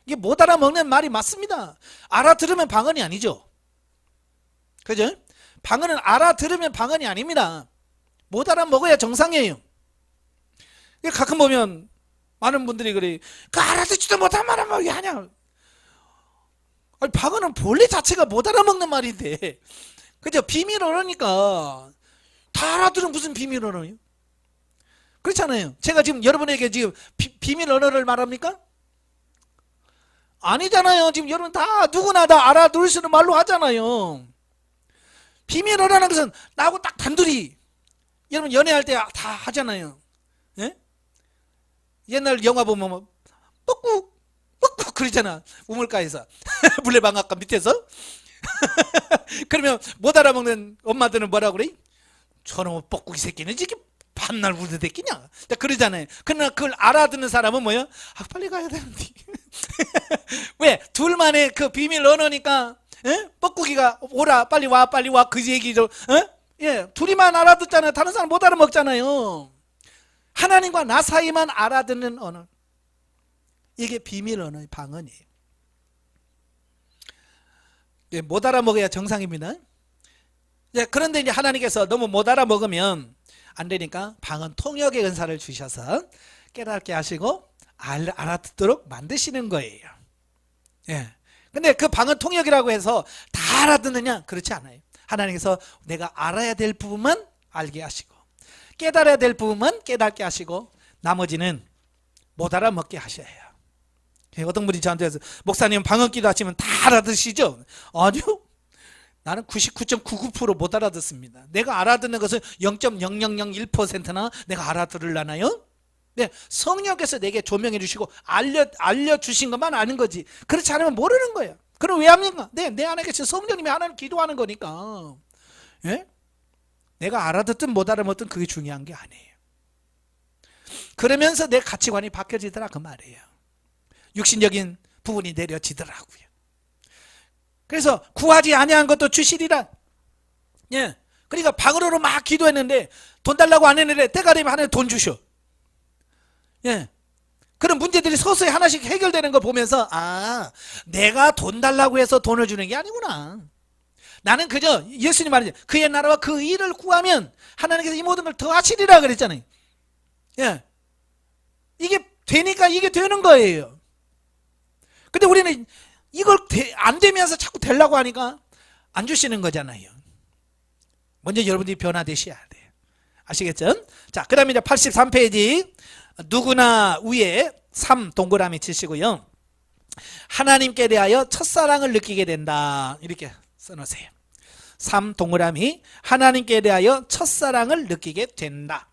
이게 못 알아먹는 말이 맞습니다. 알아들으면 방언이 아니죠. 그죠? 방언은 알아들으면 방언이 아닙니다. 못 알아먹어야 정상이에요. 가끔 보면 많은 분들이 그래, 그 알아듣지도 못한 말은 뭐 왜 하냐. 아니, 방언은 본래 자체가 못 알아먹는 말인데, 그죠? 비밀 언어니까 다 알아들으면 무슨 비밀 언어예요? 그렇잖아요. 제가 지금 여러분에게 지금 비밀 언어를 말합니까? 아니잖아요. 지금 여러분 다 누구나 다 알아들을 수 있는 말로 하잖아요. 비밀 언어라는 것은 나하고 딱 단둘이 여러분 연애할 때 다 하잖아요. 예? 옛날 영화 보면 뭐 뻑꾹 뻑꾹 그러잖아. 우물가에서 물레방앗간 밑에서. 그러면 못 알아먹는 엄마들은 뭐라 그래? 저놈의 뻑꾹이 새끼는 지금 밤날 우르댔겠냐? 그러잖아요. 그러나 그걸 알아듣는 사람은 뭐예요? 아, 빨리 가야 되는데. 왜? 둘만의 그 비밀 언어니까, 예? 뻐꾸기가 오라, 빨리 와, 그 얘기죠. 예, 둘이만 알아듣잖아요. 다른 사람 못 알아먹잖아요. 하나님과 나 사이만 알아듣는 언어. 이게 비밀 언어의 방언이에요. 예, 못 알아먹어야 정상입니다. 예, 그런데 이제 하나님께서 너무 못 알아먹으면 안 되니까 방언 통역의 은사를 주셔서 깨닫게 하시고 알아듣도록 만드시는 거예요. 예. 근데 그 방언 통역이라고 해서 다 알아듣느냐? 그렇지 않아요. 하나님께서 내가 알아야 될 부분만 알게 하시고, 깨달아야 될 부분만 깨닫게 하시고, 나머지는 못 알아먹게 하셔야 해요. 예, 어떤 분이 저한테 해서, 목사님 방언 기도 하시면 다 알아듣시죠? 아니요. 나는 99.99% 못 알아듣습니다. 내가 알아듣는 것은 0.0001%나 내가 알아들으려나요? 네, 성령께서 내게 조명해 주시고 알려주신 것만 아는 거지. 그렇지 않으면 모르는 거예요. 그럼 왜 합니까? 네, 내 안에 계신 성령님이 하나님 기도하는 거니까. 예? 내가 알아듣든 못 알아듣든 그게 중요한 게 아니에요. 그러면서 내 가치관이 바뀌어지더라 그 말이에요. 육신적인 부분이 내려지더라고요. 그래서 구하지 아니한 것도 주시리라. 예. 그러니까 방언으로 막 기도했는데 돈 달라고 안 했는데 때가 되면 하나님 돈 주셔. 예. 그런 문제들이 서서히 하나씩 해결되는 거 보면서, 아, 내가 돈 달라고 해서 돈을 주는 게 아니구나. 나는 그저 예수님 말이죠. 그의 나라와 그 일을 구하면 하나님께서 이 모든 걸 더 하시리라 그랬잖아요. 예. 이게 되니까 이게 되는 거예요. 근데 우리는 이걸 안 되면서 자꾸 되려고 하니까 안 주시는 거잖아요. 먼저 여러분들이 변화되셔야 돼요. 아시겠죠? 자, 그 다음에 이제 83페이지 누구나 위에 3 동그라미 치시고요. 하나님께 대하여 첫사랑을 느끼게 된다. 이렇게 써놓으세요. 3 동그라미 하나님께 대하여 첫사랑을 느끼게 된다.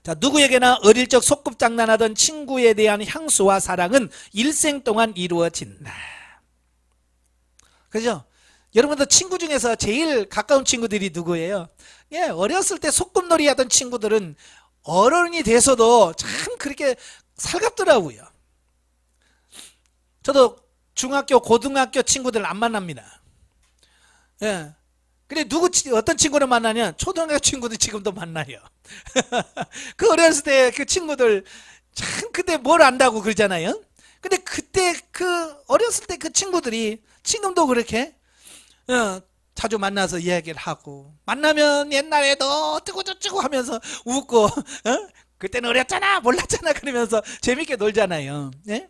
자, 누구에게나 어릴 적 소꿉장난하던 친구에 대한 향수와 사랑은 일생 동안 이루어진다. 그죠? 여러분들 친구 중에서 제일 가까운 친구들이 누구예요? 예, 어렸을 때 소꿉놀이 하던 친구들은 어른이 돼서도 참 그렇게 살갑더라고요. 저도 중학교, 고등학교 친구들 안 만납니다. 예. 근데 어떤 친구를 만나냐? 초등학교 친구들 지금도 만나요. 그 어렸을 때 그 친구들 참 그때 뭘 안다고 그러잖아요. 근데 그때 그 어렸을 때 그 친구들이 지금도 그렇게 자주 만나서 이야기를 하고, 만나면 옛날에 너 어쩌고 저쩌고 하면서 웃고, 그때는 어렸잖아 몰랐잖아 그러면서 재밌게 놀잖아요. 예?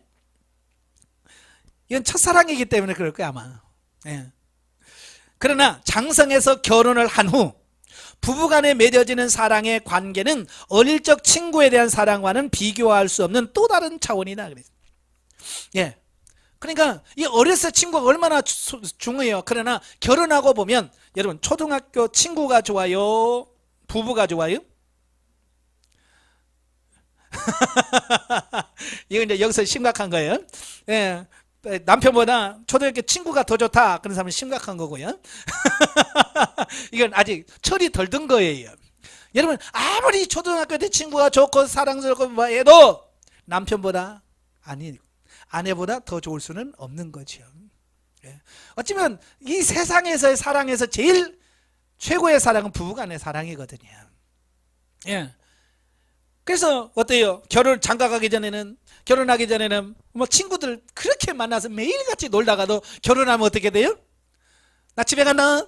이건 첫사랑이기 때문에 그럴 거야 아마. 예. 그러나 장성해서 결혼을 한 후 부부간에 맺어지는 사랑의 관계는 어릴 적 친구에 대한 사랑과는 비교할 수 없는 또 다른 차원이다. 예. 그러니까 이 어렸을 때 친구가 얼마나 중요해요. 그러나 결혼하고 보면 여러분 초등학교 친구가 좋아요? 부부가 좋아요? 이건 이제 여기서 심각한 거예요. 예. 남편보다 초등학교 친구가 더 좋다 그런 사람은 심각한 거고요. 이건 아직 철이 덜 든 거예요. 여러분 아무리 초등학교 때 친구가 좋고 사랑스럽고 뭐 해도 남편보다 아니 아내보다 더 좋을 수는 없는 거죠. 예. 어쩌면 이 세상에서의 사랑에서 제일 최고의 사랑은 부부간의 사랑이거든요. 예. 그래서 어때요? 장가가기 전에는, 결혼하기 전에는 뭐 친구들 그렇게 만나서 매일같이 놀다가도 결혼하면 어떻게 돼요? 나 집에 간다.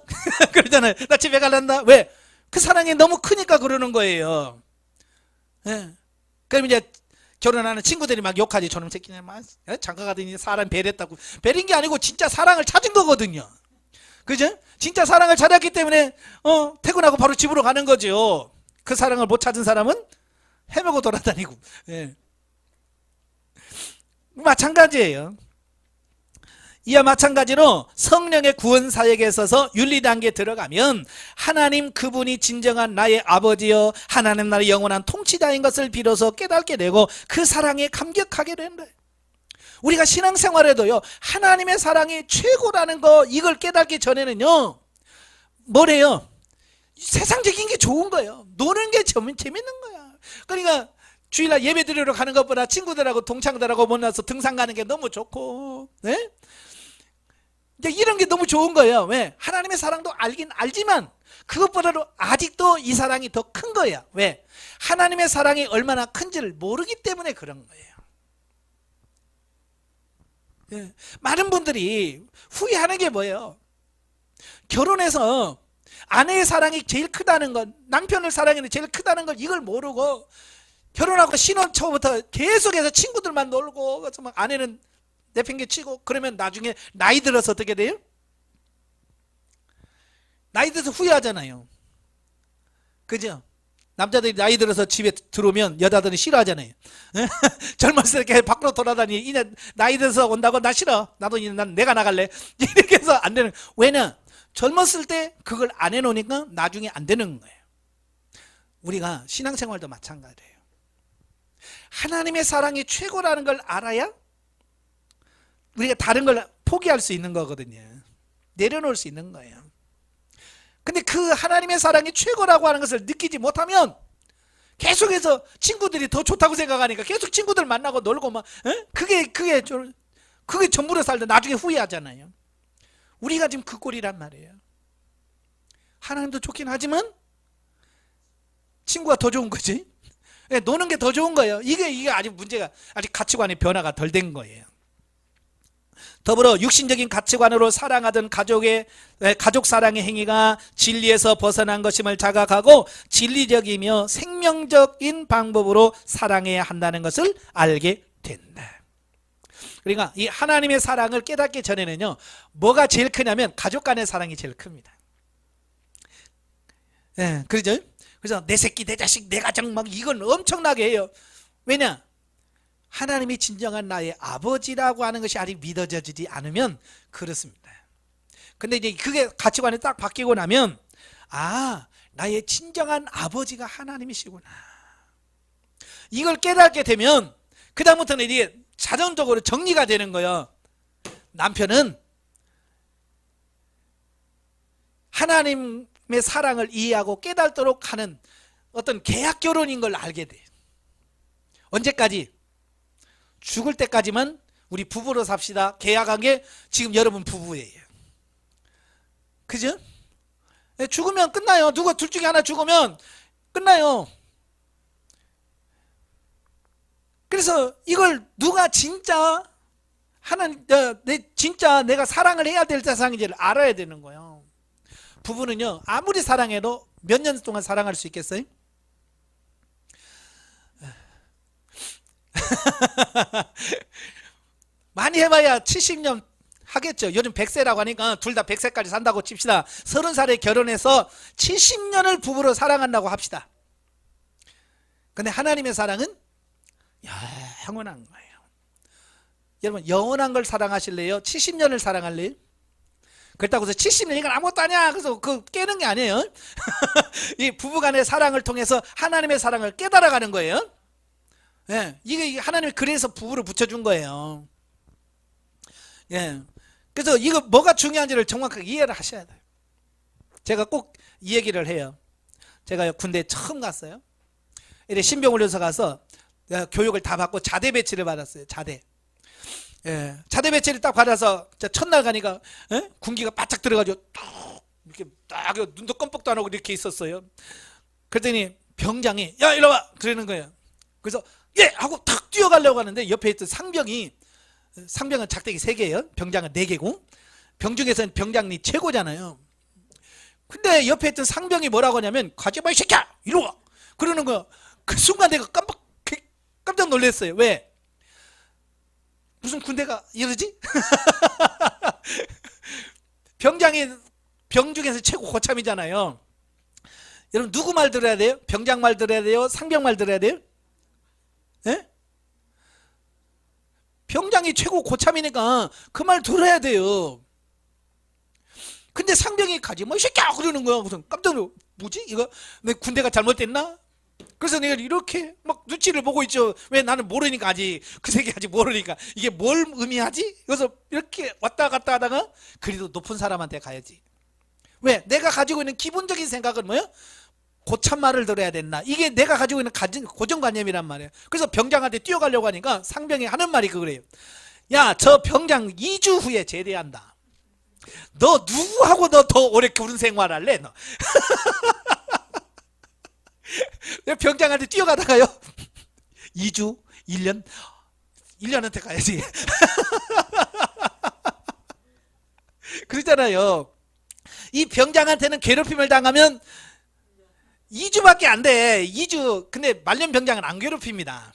그러잖아요. 나 집에 갈란다. 왜? 그 사랑이 너무 크니까 그러는 거예요. 예. 그럼 이제 결혼하는 친구들이 막 욕하지. 저놈 새끼네 막 장가 가더니 사람 배렸다고. 배린 게 아니고 진짜 사랑을 찾은 거거든요. 그죠? 진짜 사랑을 찾았기 때문에 퇴근하고 바로 집으로 가는 거죠. 그 사랑을 못 찾은 사람은 헤매고 돌아다니고. 예. 마찬가지예요. 이와 마찬가지로 성령의 구원 사역에 있어서 윤리 단계에 들어가면 하나님 그분이 진정한 나의 아버지여 하나님 나라의 영원한 통치자인 것을 비로소 깨닫게 되고 그 사랑에 감격하게 된다. 우리가 신앙생활에도요 하나님의 사랑이 최고라는 거 이걸 깨닫기 전에는요 뭐래요? 세상적인 게 좋은 거예요. 노는 게 재밌는 거야. 그러니까 주일날 예배 드리러 가는 것보다 친구들하고 동창들하고 만나서 등산 가는 게 너무 좋고, 네? 이제 이런 게 너무 좋은 거예요. 왜? 하나님의 사랑도 알긴 알지만 그것보다도 아직도 이 사랑이 더 큰 거예요. 왜? 하나님의 사랑이 얼마나 큰지를 모르기 때문에 그런 거예요. 예. 많은 분들이 후회하는 게 뭐예요? 결혼해서 아내의 사랑이 제일 크다는 것, 남편의 사랑이 제일 크다는 걸 이걸 모르고 결혼하고 신혼 초부터 계속해서 친구들만 놀고 그래서 막 아내는 내팽개치고 그러면 나중에 나이 들어서 어떻게 돼요? 나이 들어서 후회하잖아요. 그죠? 남자들이 나이 들어서 집에 들어오면 여자들은 싫어하잖아요. 젊었을 때 밖으로 돌아다니 이제 나이 들어서 온다고 나 싫어. 나도 이제 난 내가 나갈래. 이렇게 해서 안 되는. 왜냐? 젊었을 때 그걸 안 해놓으니까 나중에 안 되는 거예요. 우리가 신앙생활도 마찬가지예요. 하나님의 사랑이 최고라는 걸 알아야 우리가 다른 걸 포기할 수 있는 거거든요. 내려놓을 수 있는 거예요. 근데 그 하나님의 사랑이 최고라고 하는 것을 느끼지 못하면 계속해서 친구들이 더 좋다고 생각하니까 계속 친구들 만나고 놀고 막 그게 전부로 살다 나중에 후회하잖아요. 우리가 지금 그 꼴이란 말이에요. 하나님도 좋긴 하지만 친구가 더 좋은 거지. 노는 게 더 좋은 거예요. 이게 아직 문제가 아직 가치관의 변화가 덜 된 거예요. 더불어 육신적인 가치관으로 사랑하던 가족 사랑의 행위가 진리에서 벗어난 것임을 자각하고 진리적이며 생명적인 방법으로 사랑해야 한다는 것을 알게 된다. 그러니까 이 하나님의 사랑을 깨닫기 전에는요 뭐가 제일 크냐면 가족 간의 사랑이 제일 큽니다. 예, 그러죠? 그래서 내 새끼, 내 자식, 내 가정 막 이건 엄청나게 해요. 왜냐? 하나님이 진정한 나의 아버지라고 하는 것이 아직 믿어지지 않으면 그렇습니다. 근데 이제 그게 가치관이 딱 바뀌고 나면 나의 진정한 아버지가 하나님이시구나. 이걸 깨닫게 되면 그 다음부터는 이게 자동적으로 정리가 되는 거예요. 남편은 하나님의 사랑을 이해하고 깨닫도록 하는 어떤 계약 결혼인 걸 알게 돼요. 언제까지? 죽을 때까지만 우리 부부로 삽시다. 계약한 게 지금 여러분 부부예요. 그죠? 죽으면 끝나요. 누가 둘 중에 하나 죽으면 끝나요. 그래서 이걸 누가 진짜 진짜 내가 사랑을 해야 될 대상인지를 알아야 되는 거예요. 부부는요 아무리 사랑해도 몇 년 동안 사랑할 수 있겠어요? 많이 해봐야 70년 하겠죠. 요즘 100세라고 하니까 둘 다 100세까지 산다고 칩시다. 30살에 결혼해서 70년을 부부로 사랑한다고 합시다. 근데 하나님의 사랑은 영원한 거예요. 여러분 영원한 걸 사랑하실래요? 70년을 사랑할래요? 그렇다고 해서 70년 이건 아무것도 아니야 그래서 그 깨는 게 아니에요. 이 부부간의 사랑을 통해서 하나님의 사랑을 깨달아가는 거예요. 예, 이게 하나님이 그래서 부부를 붙여준 거예요. 예, 그래서 이거 뭐가 중요한지를 정확하게 이해를 하셔야 돼요. 제가 꼭 이 얘기를 해요. 제가 군대 처음 갔어요. 이래 신병훈련소 가서 교육을 다 받고 자대 배치를 받았어요. 자대. 예, 자대 배치를 딱 받아서 첫날 가니까 군기가 바짝 들어가지고 이렇게 딱 눈도 껌뻑도 안 하고 이렇게 있었어요. 그랬더니 병장이 야 이리 와 그러는 거예요. 그래서 예 하고 탁 뛰어가려고 하는데 옆에 있던 상병은 작대기 3개예요. 병장은 4개고 병 중에서는 병장이 최고잖아요. 근데 옆에 있던 상병이 뭐라고 하냐면 가지마 이 새끼야 이리 와 그러는 거야. 그 순간 내가 깜짝 놀랐어요. 왜? 무슨 군대가 이러지? 병장이 병 중에서 최고 고참이잖아요. 여러분 누구 말 들어야 돼요? 병장 말 들어야 돼요? 상병 말 들어야 돼요? 예? 병장이 최고 고참이니까 그 말 들어야 돼요. 근데 상병이 가지 뭐 이 새끼야 그러는 거야. 무슨 깜짝 놀라. 뭐지 이거 내 군대가 잘못됐나? 그래서 내가 이렇게 막 눈치를 보고 있죠. 왜? 나는 모르니까 아직 그 새끼 아직 모르니까 이게 뭘 의미하지? 그래서 이렇게 왔다 갔다 하다가 그래도 높은 사람한테 가야지. 왜? 내가 가지고 있는 기본적인 생각은 뭐예요? 고참 말을 들어야 된다. 이게 내가 가지고 있는 고정관념이란 말이에요. 그래서 병장한테 뛰어가려고 하니까 상병이 하는 말이 그거래요. 야, 저 병장 2주 후에 제대한다. 너 누구하고 너 더 오래 군 생활할래? 너. 병장한테 뛰어가다가요 2주 1년 1년한테 가야지. 그러잖아요. 이 병장한테는 괴롭힘을 당하면 2주밖에 안 돼. 2주. 근데 말년 병장은 안 괴롭힙니다.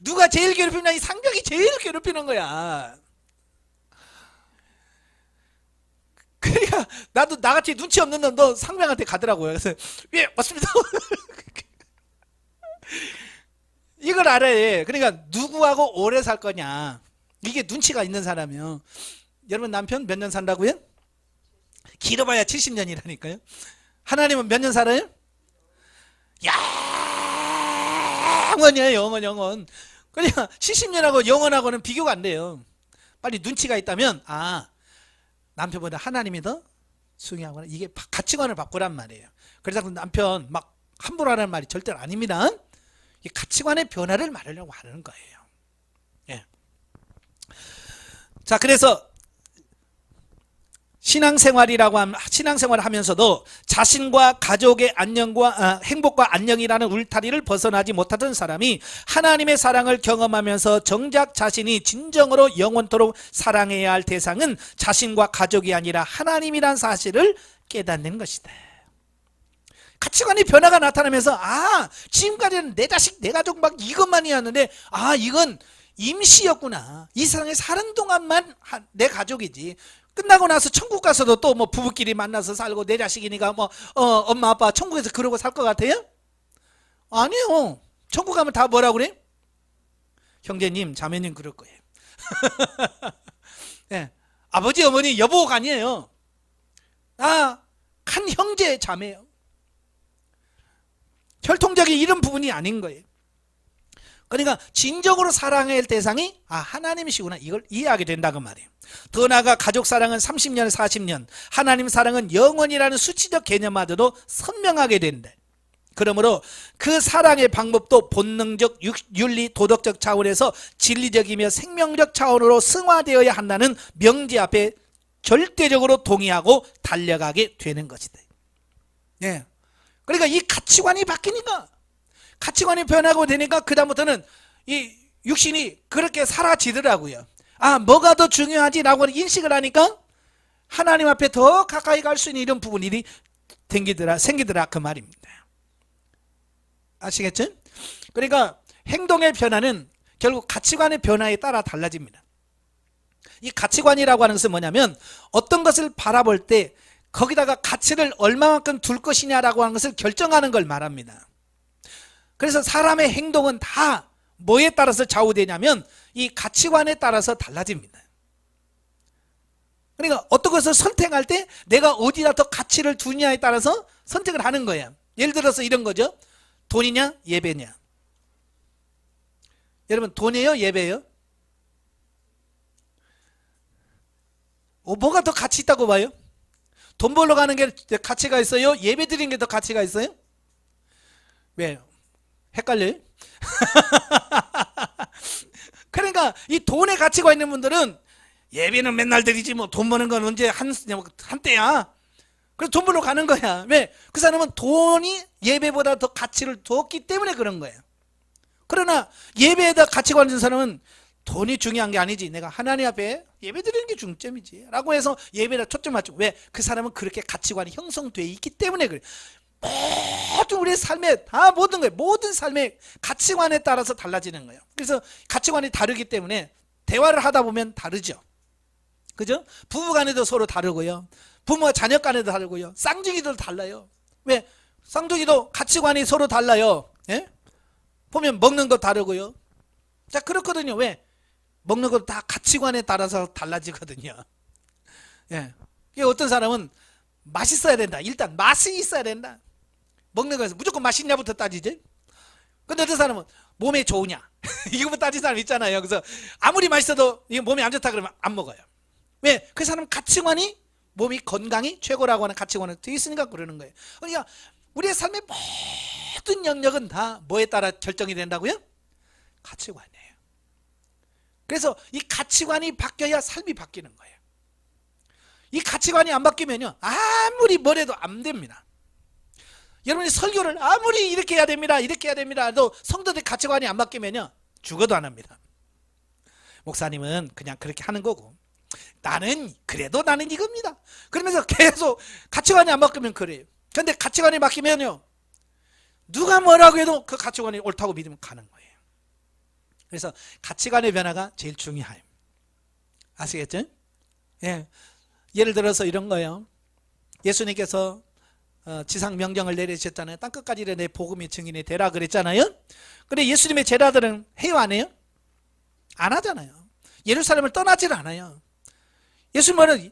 누가 제일 괴롭히냐? 이 상병이 제일 괴롭히는 거야. 그러니까 나도 나같이 눈치 없는 놈도 상병한테 가더라고요. 그래서 예 맞습니다. 이걸 알아야 해. 그러니까 누구하고 오래 살 거냐. 이게 눈치가 있는 사람이요. 여러분 남편 몇 년 산다고요? 길어봐야 70년이라니까요. 하나님은 몇 년 살아요? 영원이에요. 영원. 그러니까 70년하고 영원하고는 비교가 안 돼요. 빨리 눈치가 있다면 남편보다 하나님이 더 중요하구나. 이게 가치관을 바꾸란 말이에요. 그래서 남편 막 함부로 하는 말이 절대 아닙니다. 이 가치관의 변화를 말하려고 하는 거예요. 예. 자, 그래서 신앙생활을 하면서도 자신과 가족의 안녕과 행복과 안녕이라는 울타리를 벗어나지 못하던 사람이 하나님의 사랑을 경험하면서 정작 자신이 진정으로 영원토록 사랑해야 할 대상은 자신과 가족이 아니라 하나님이란 사실을 깨닫는 것이다. 가치관의 변화가 나타나면서 지금까지는 내 자식 내 가족 막 이것만이었는데 이건 임시였구나. 이 세상에 사는 동안만 내 가족이지. 끝나고 나서 천국 가서도 또 뭐 부부끼리 만나서 살고 내 자식이니까 뭐 엄마 아빠 천국에서 그러고 살 것 같아요? 아니요. 천국 가면 다 뭐라 그래? 형제님 자매님 그럴 거예요. 네. 아버지 어머니 여보가 아니에요. 한 형제 자매요. 혈통적인 이런 부분이 아닌 거예요. 그러니까 진정으로 사랑해야 할 대상이 하나님이시구나. 이걸 이해하게 된다고 말이에요. 더 나아가 가족 사랑은 30년 40년, 하나님 사랑은 영원이라는 수치적 개념마저도 선명하게 된다. 그러므로 그 사랑의 방법도 본능적, 윤리, 도덕적 차원에서 진리적이며 생명적 차원으로 승화되어야 한다는 명제 앞에 절대적으로 동의하고 달려가게 되는 것이다. 예. 그러니까 이 가치관이 바뀌니까, 가치관이 변하고 되니까 그다음부터는 이 육신이 그렇게 사라지더라고요. 뭐가 더 중요하지라고 인식을 하니까 하나님 앞에 더 가까이 갈 수 있는 이런 부분이 생기더라 그 말입니다. 아시겠죠? 그러니까 행동의 변화는 결국 가치관의 변화에 따라 달라집니다. 이 가치관이라고 하는 것은 뭐냐면 어떤 것을 바라볼 때 거기다가 가치를 얼마만큼 둘 것이냐라고 하는 것을 결정하는 걸 말합니다. 그래서 사람의 행동은 다 뭐에 따라서 좌우되냐면 이 가치관에 따라서 달라집니다. 그러니까 어떤 것을 선택할 때 내가 어디다 더 가치를 두냐에 따라서 선택을 하는 거예요. 예를 들어서 이런 거죠. 돈이냐 예배냐. 여러분 돈이에요 예배예요? 뭐가 더 가치 있다고 봐요? 돈 벌러 가는 게 가치가 있어요? 예배 드리는 게 더 가치가 있어요? 왜요? 헷갈려요? 그러니까 이 돈에 가치가 있는 분들은 예배는 맨날 드리지 뭐 돈 버는 건 언제 한때야. 그래서 돈 벌러 가는 거야. 왜? 그 사람은 돈이 예배보다 더 가치를 뒀기 때문에 그런 거예요. 그러나 예배에다 가치가 있는 사람은 돈이 중요한 게 아니지. 내가 하나님 앞에 예배 드리는 게 중점이지. 라고 해서 예배에다 초점 맞추고. 왜? 그 사람은 그렇게 가치관이 형성되어 있기 때문에 그래. 모든 우리의 삶에 다 모든 거예요. 모든 삶의 가치관에 따라서 달라지는 거예요. 그래서 가치관이 다르기 때문에 대화를 하다 보면 다르죠. 그죠? 부부 간에도 서로 다르고요. 부모와 자녀 간에도 다르고요. 쌍둥이도 달라요. 왜? 쌍둥이도 가치관이 서로 달라요. 예? 보면 먹는 거 다르고요. 자, 그렇거든요. 왜? 먹는 거 다 가치관에 따라서 달라지거든요. 예. 어떤 사람은 맛있어야 된다. 일단 맛이 있어야 된다. 먹는 거에서 무조건 맛있냐부터 따지지. 근데 어떤 사람은 몸에 좋으냐 이거부터 따지는 사람 있잖아요. 그래서 아무리 맛있어도 이게 몸에 안 좋다 그러면 안 먹어요. 왜? 그 사람 가치관이 몸이 건강이 최고라고 하는 가치관이 되어 있으니까 그러는 거예요. 그러니까 우리의 삶의 모든 영역은 다 뭐에 따라 결정이 된다고요? 가치관이에요. 그래서 이 가치관이 바뀌어야 삶이 바뀌는 거예요. 이 가치관이 안 바뀌면요 아무리 뭐래도 안 됩니다. 여러분이 설교를 아무리 이렇게 해야 됩니다 이렇게 해야 됩니다 해도 성도들 가치관이 안 바뀌면요 죽어도 안 합니다. 목사님은 그냥 그렇게 하는 거고 나는 그래도 나는 이겁니다. 그러면서 계속 가치관이 안 바뀌면 그래요. 그런데 가치관이 바뀌면요 누가 뭐라고 해도 그 가치관이 옳다고 믿으면 가는 거예요. 그래서 가치관의 변화가 제일 중요해요. 아시겠죠? 예. 예를 들어서 이런 거예요. 예수님께서 지상 명령을 내리셨잖아요. 땅끝까지 내 복음의 증인이 되라 그랬잖아요. 근데 예수님의 제자들은 해요 안 해요? 안 하잖아요. 예루살렘을 떠나질 않아요. 예수님은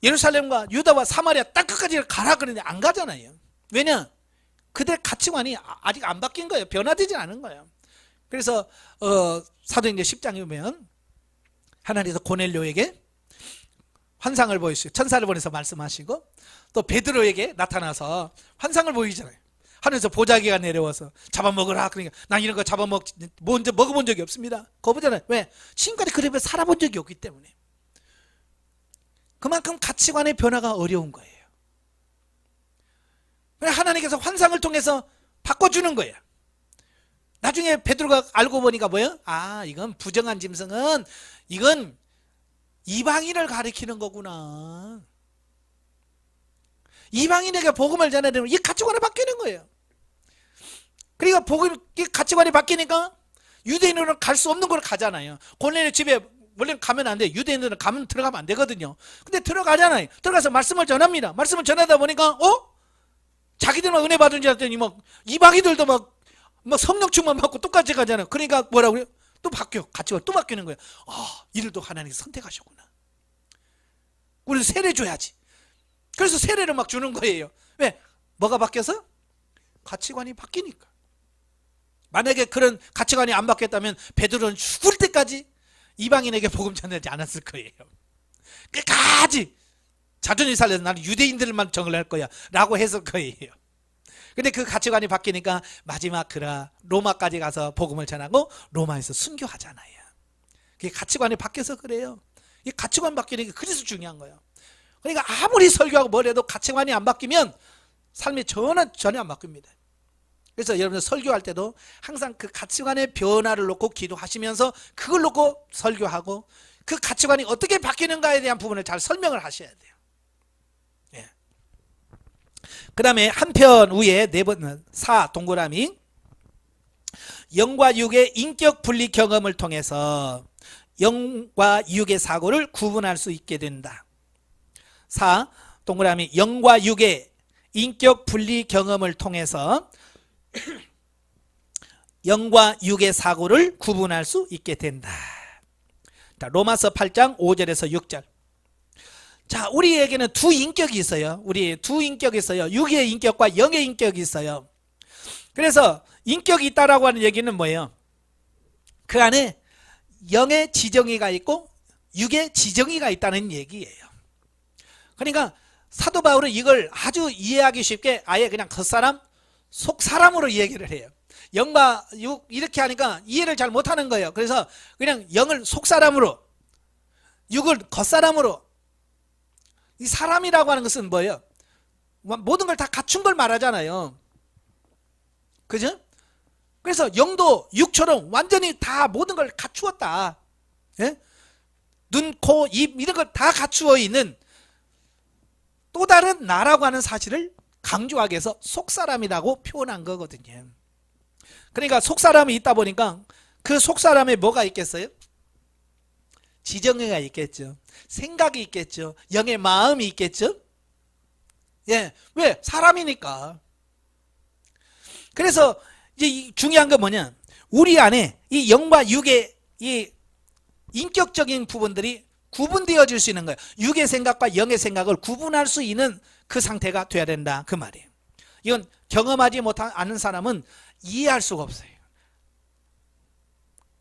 예루살렘과 유다와 사마리아 땅끝까지 가라 그러는데 안 가잖아요. 왜냐? 그들 가치관이 아직 안 바뀐 거예요. 변화되지 않은 거예요. 그래서 사도행전 10장에 보면 하나님께서 고넬료에게 환상을 보이시고 천사를 보내서 말씀하시고 또 베드로에게 나타나서 환상을 보이잖아요. 하늘에서 보자기가 내려와서 잡아먹으라. 그러니까 난 이런 거 먼저 먹어본 적이 없습니다. 그거 보잖아요. 왜? 지금까지 그렇게 살아본 적이 없기 때문에. 그만큼 가치관의 변화가 어려운 거예요. 하나님께서 환상을 통해서 바꿔주는 거예요. 나중에 베드로가 알고 보니까 뭐예요? 아, 이건 부정한 짐승은 이건 이방인을 가리키는 거구나. 이방인에게 복음을 전해야 되면 이 가치관이 바뀌는 거예요. 그러니까 이 가치관이 바뀌니까 유대인으로는 갈 수 없는 걸 가잖아요. 고넬료 집에 원래는 가면 안 돼. 유대인들은 들어가면 안 되거든요. 근데 들어가잖아요. 들어가서 말씀을 전합니다. 말씀을 전하다 보니까 자기들만 은혜 받은 줄 알았더니 막 이방인들도 막 성령 충만 받고 똑같이 가잖아요. 그러니까 뭐라고요? 또 바뀌어. 가치관 또 바뀌는 거예요. 이를 또 하나님께서 선택하셨구나. 우리는 세례 줘야지. 그래서 세례를 막 주는 거예요. 왜? 뭐가 바뀌어서? 가치관이 바뀌니까. 만약에 그런 가치관이 안 바뀌었다면 베드로는 죽을 때까지 이방인에게 복음 전하지 않았을 거예요. 끝까지 자존심 살려서 나는 유대인들만 정을 거야 라고 했을 거예요. 근데 그 가치관이 바뀌니까 마지막 로마까지 가서 복음을 전하고 로마에서 순교하잖아요. 그게 가치관이 바뀌어서 그래요. 이 가치관 바뀌는 게 그래서 중요한 거예요. 그러니까 아무리 설교하고 뭘 해도 가치관이 안 바뀌면 삶이 전혀 안 바뀝니다. 그래서 여러분들 설교할 때도 항상 그 가치관의 변화를 놓고 기도하시면서 그걸 놓고 설교하고 그 가치관이 어떻게 바뀌는가에 대한 부분을 잘 설명을 하셔야 돼요. 예. 그 다음에 한편 위에 4번 4 동그라미 영과 육의 인격 분리 경험을 통해서 영과 육의 사고를 구분할 수 있게 된다. 4 동그라미 영과 육의 인격 분리 경험을 통해서 영과 육의 사고를 구분할 수 있게 된다. 자, 로마서 8장 5절에서 6절. 자, 우리에게는 두 인격이 있어요. 우리 두 인격이 있어요. 육의 인격과 영의 인격이 있어요. 그래서 인격이 있다라고 하는 얘기는 뭐예요? 그 안에 영의 지정의가 있고 육의 지정의가 있다는 얘기예요. 그러니까 사도 바울은 이걸 아주 이해하기 쉽게 아예 그냥 겉사람 속사람으로 얘기를 해요. 영과 육 이렇게 하니까 이해를 잘 못하는 거예요. 그래서 그냥 영을 속사람으로, 육을 겉사람으로. 이 사람이라고 하는 것은 뭐예요? 모든 걸 다 갖춘 걸 말하잖아요. 그죠? 그래서 영도 육처럼 완전히 다 모든 걸 갖추었다. 예? 눈, 코, 입 이런 걸 다 갖추어 있는 또 다른 나라고 하는 사실을 강조하기 위해서 속사람이라고 표현한 거거든요. 그러니까 속사람이 있다 보니까 그 속사람에 뭐가 있겠어요? 지정의가 있겠죠. 생각이 있겠죠. 영의 마음이 있겠죠. 예, 왜? 사람이니까. 그래서 이제 중요한 건 뭐냐? 우리 안에 이 영과 육의 이 인격적인 부분들이 구분되어질 수 있는 거예요. 육의 생각과 영의 생각을 구분할 수 있는 그 상태가 돼야 된다 그 말이에요. 이건 경험하지 못하는 사람은 이해할 수가 없어요.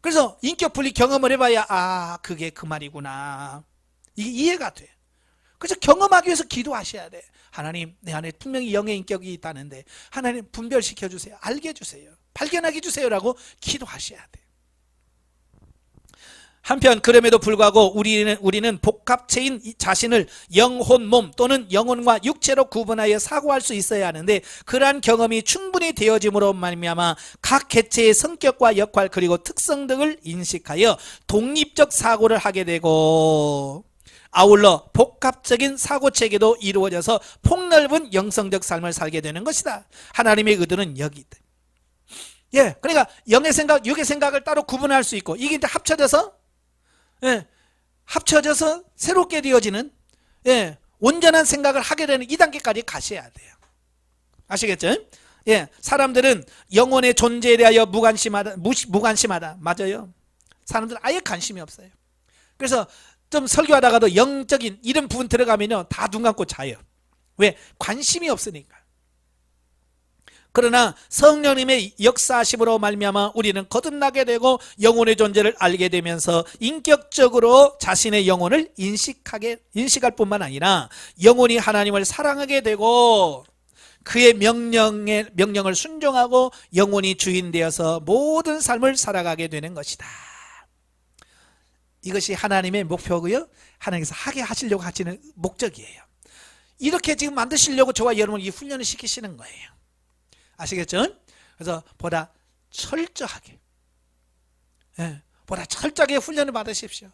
그래서 인격 분리 경험을 해봐야 아 그게 그 말이구나 이게 이해가 돼요. 그래서 경험하기 위해서 기도하셔야 돼. 하나님 내 안에 분명히 영의 인격이 있다는데 하나님 분별시켜 주세요. 알게 해주세요. 발견하게 해주세요라고 기도하셔야 돼. 한편 그럼에도 불구하고 우리는 복합체인 자신을 영혼, 몸 또는 영혼과 육체로 구분하여 사고할 수 있어야 하는데 그러한 경험이 충분히 되어짐으로 말미암아 각 개체의 성격과 역할 그리고 특성 등을 인식하여 독립적 사고를 하게 되고 아울러 복합적인 사고체계도 이루어져서 폭넓은 영성적 삶을 살게 되는 것이다. 하나님의 의도는 여기다. 예, 그러니까 영의 생각, 육의 생각을 따로 구분할 수 있고 이게 이제 합쳐져서 예, 합쳐져서 새롭게 되어지는 예, 온전한 생각을 하게 되는 이 단계까지 가셔야 돼요. 아시겠죠? 예, 사람들은 영혼의 존재에 대하여 무관심하다. 맞아요. 사람들은 아예 관심이 없어요. 그래서 좀 설교하다가도 영적인 이런 부분 들어가면요 다 눈 감고 자요. 왜? 관심이 없으니까. 그러나 성령님의 역사하심으로 말미암아 우리는 거듭나게 되고 영혼의 존재를 알게 되면서 인격적으로 자신의 영혼을 인식할 뿐만 아니라 영혼이 하나님을 사랑하게 되고 그의 명령을 순종하고 영혼이 주인 되어서 모든 삶을 살아가게 되는 것이다. 이것이 하나님의 목표고요. 하나님께서 하게 하시려고 하시는 목적이에요. 이렇게 지금 만드시려고 저와 여러분을 이 훈련을 시키시는 거예요. 아시겠죠? 그래서 보다 철저하게 보다 철저하게 훈련을 받으십시오.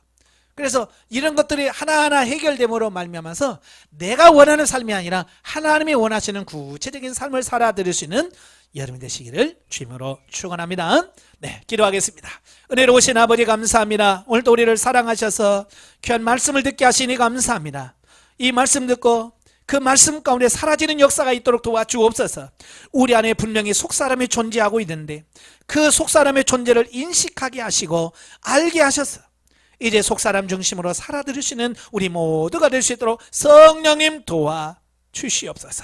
그래서 이런 것들이 하나하나 해결됨으로 말미암아서 내가 원하는 삶이 아니라 하나님이 원하시는 구체적인 삶을 살아드릴 수 있는 여러분 되시기를 주님으로 축원합니다. 네, 기도하겠습니다. 은혜로우신 아버지 감사합니다. 오늘도 우리를 사랑하셔서 귀한 말씀을 듣게 하시니 감사합니다. 이 말씀 듣고 그 말씀 가운데 사라지는 역사가 있도록 도와주옵소서. 우리 안에 분명히 속사람이 존재하고 있는데 그 속사람의 존재를 인식하게 하시고 알게 하셔서 이제 속사람 중심으로 살아들으시는 우리 모두가 될 수 있도록 성령님 도와주시옵소서.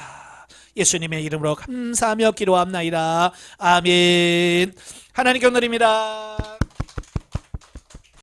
예수님의 이름으로 감사하며 기도합나이다. 아멘. 하나님께 오늘입니다.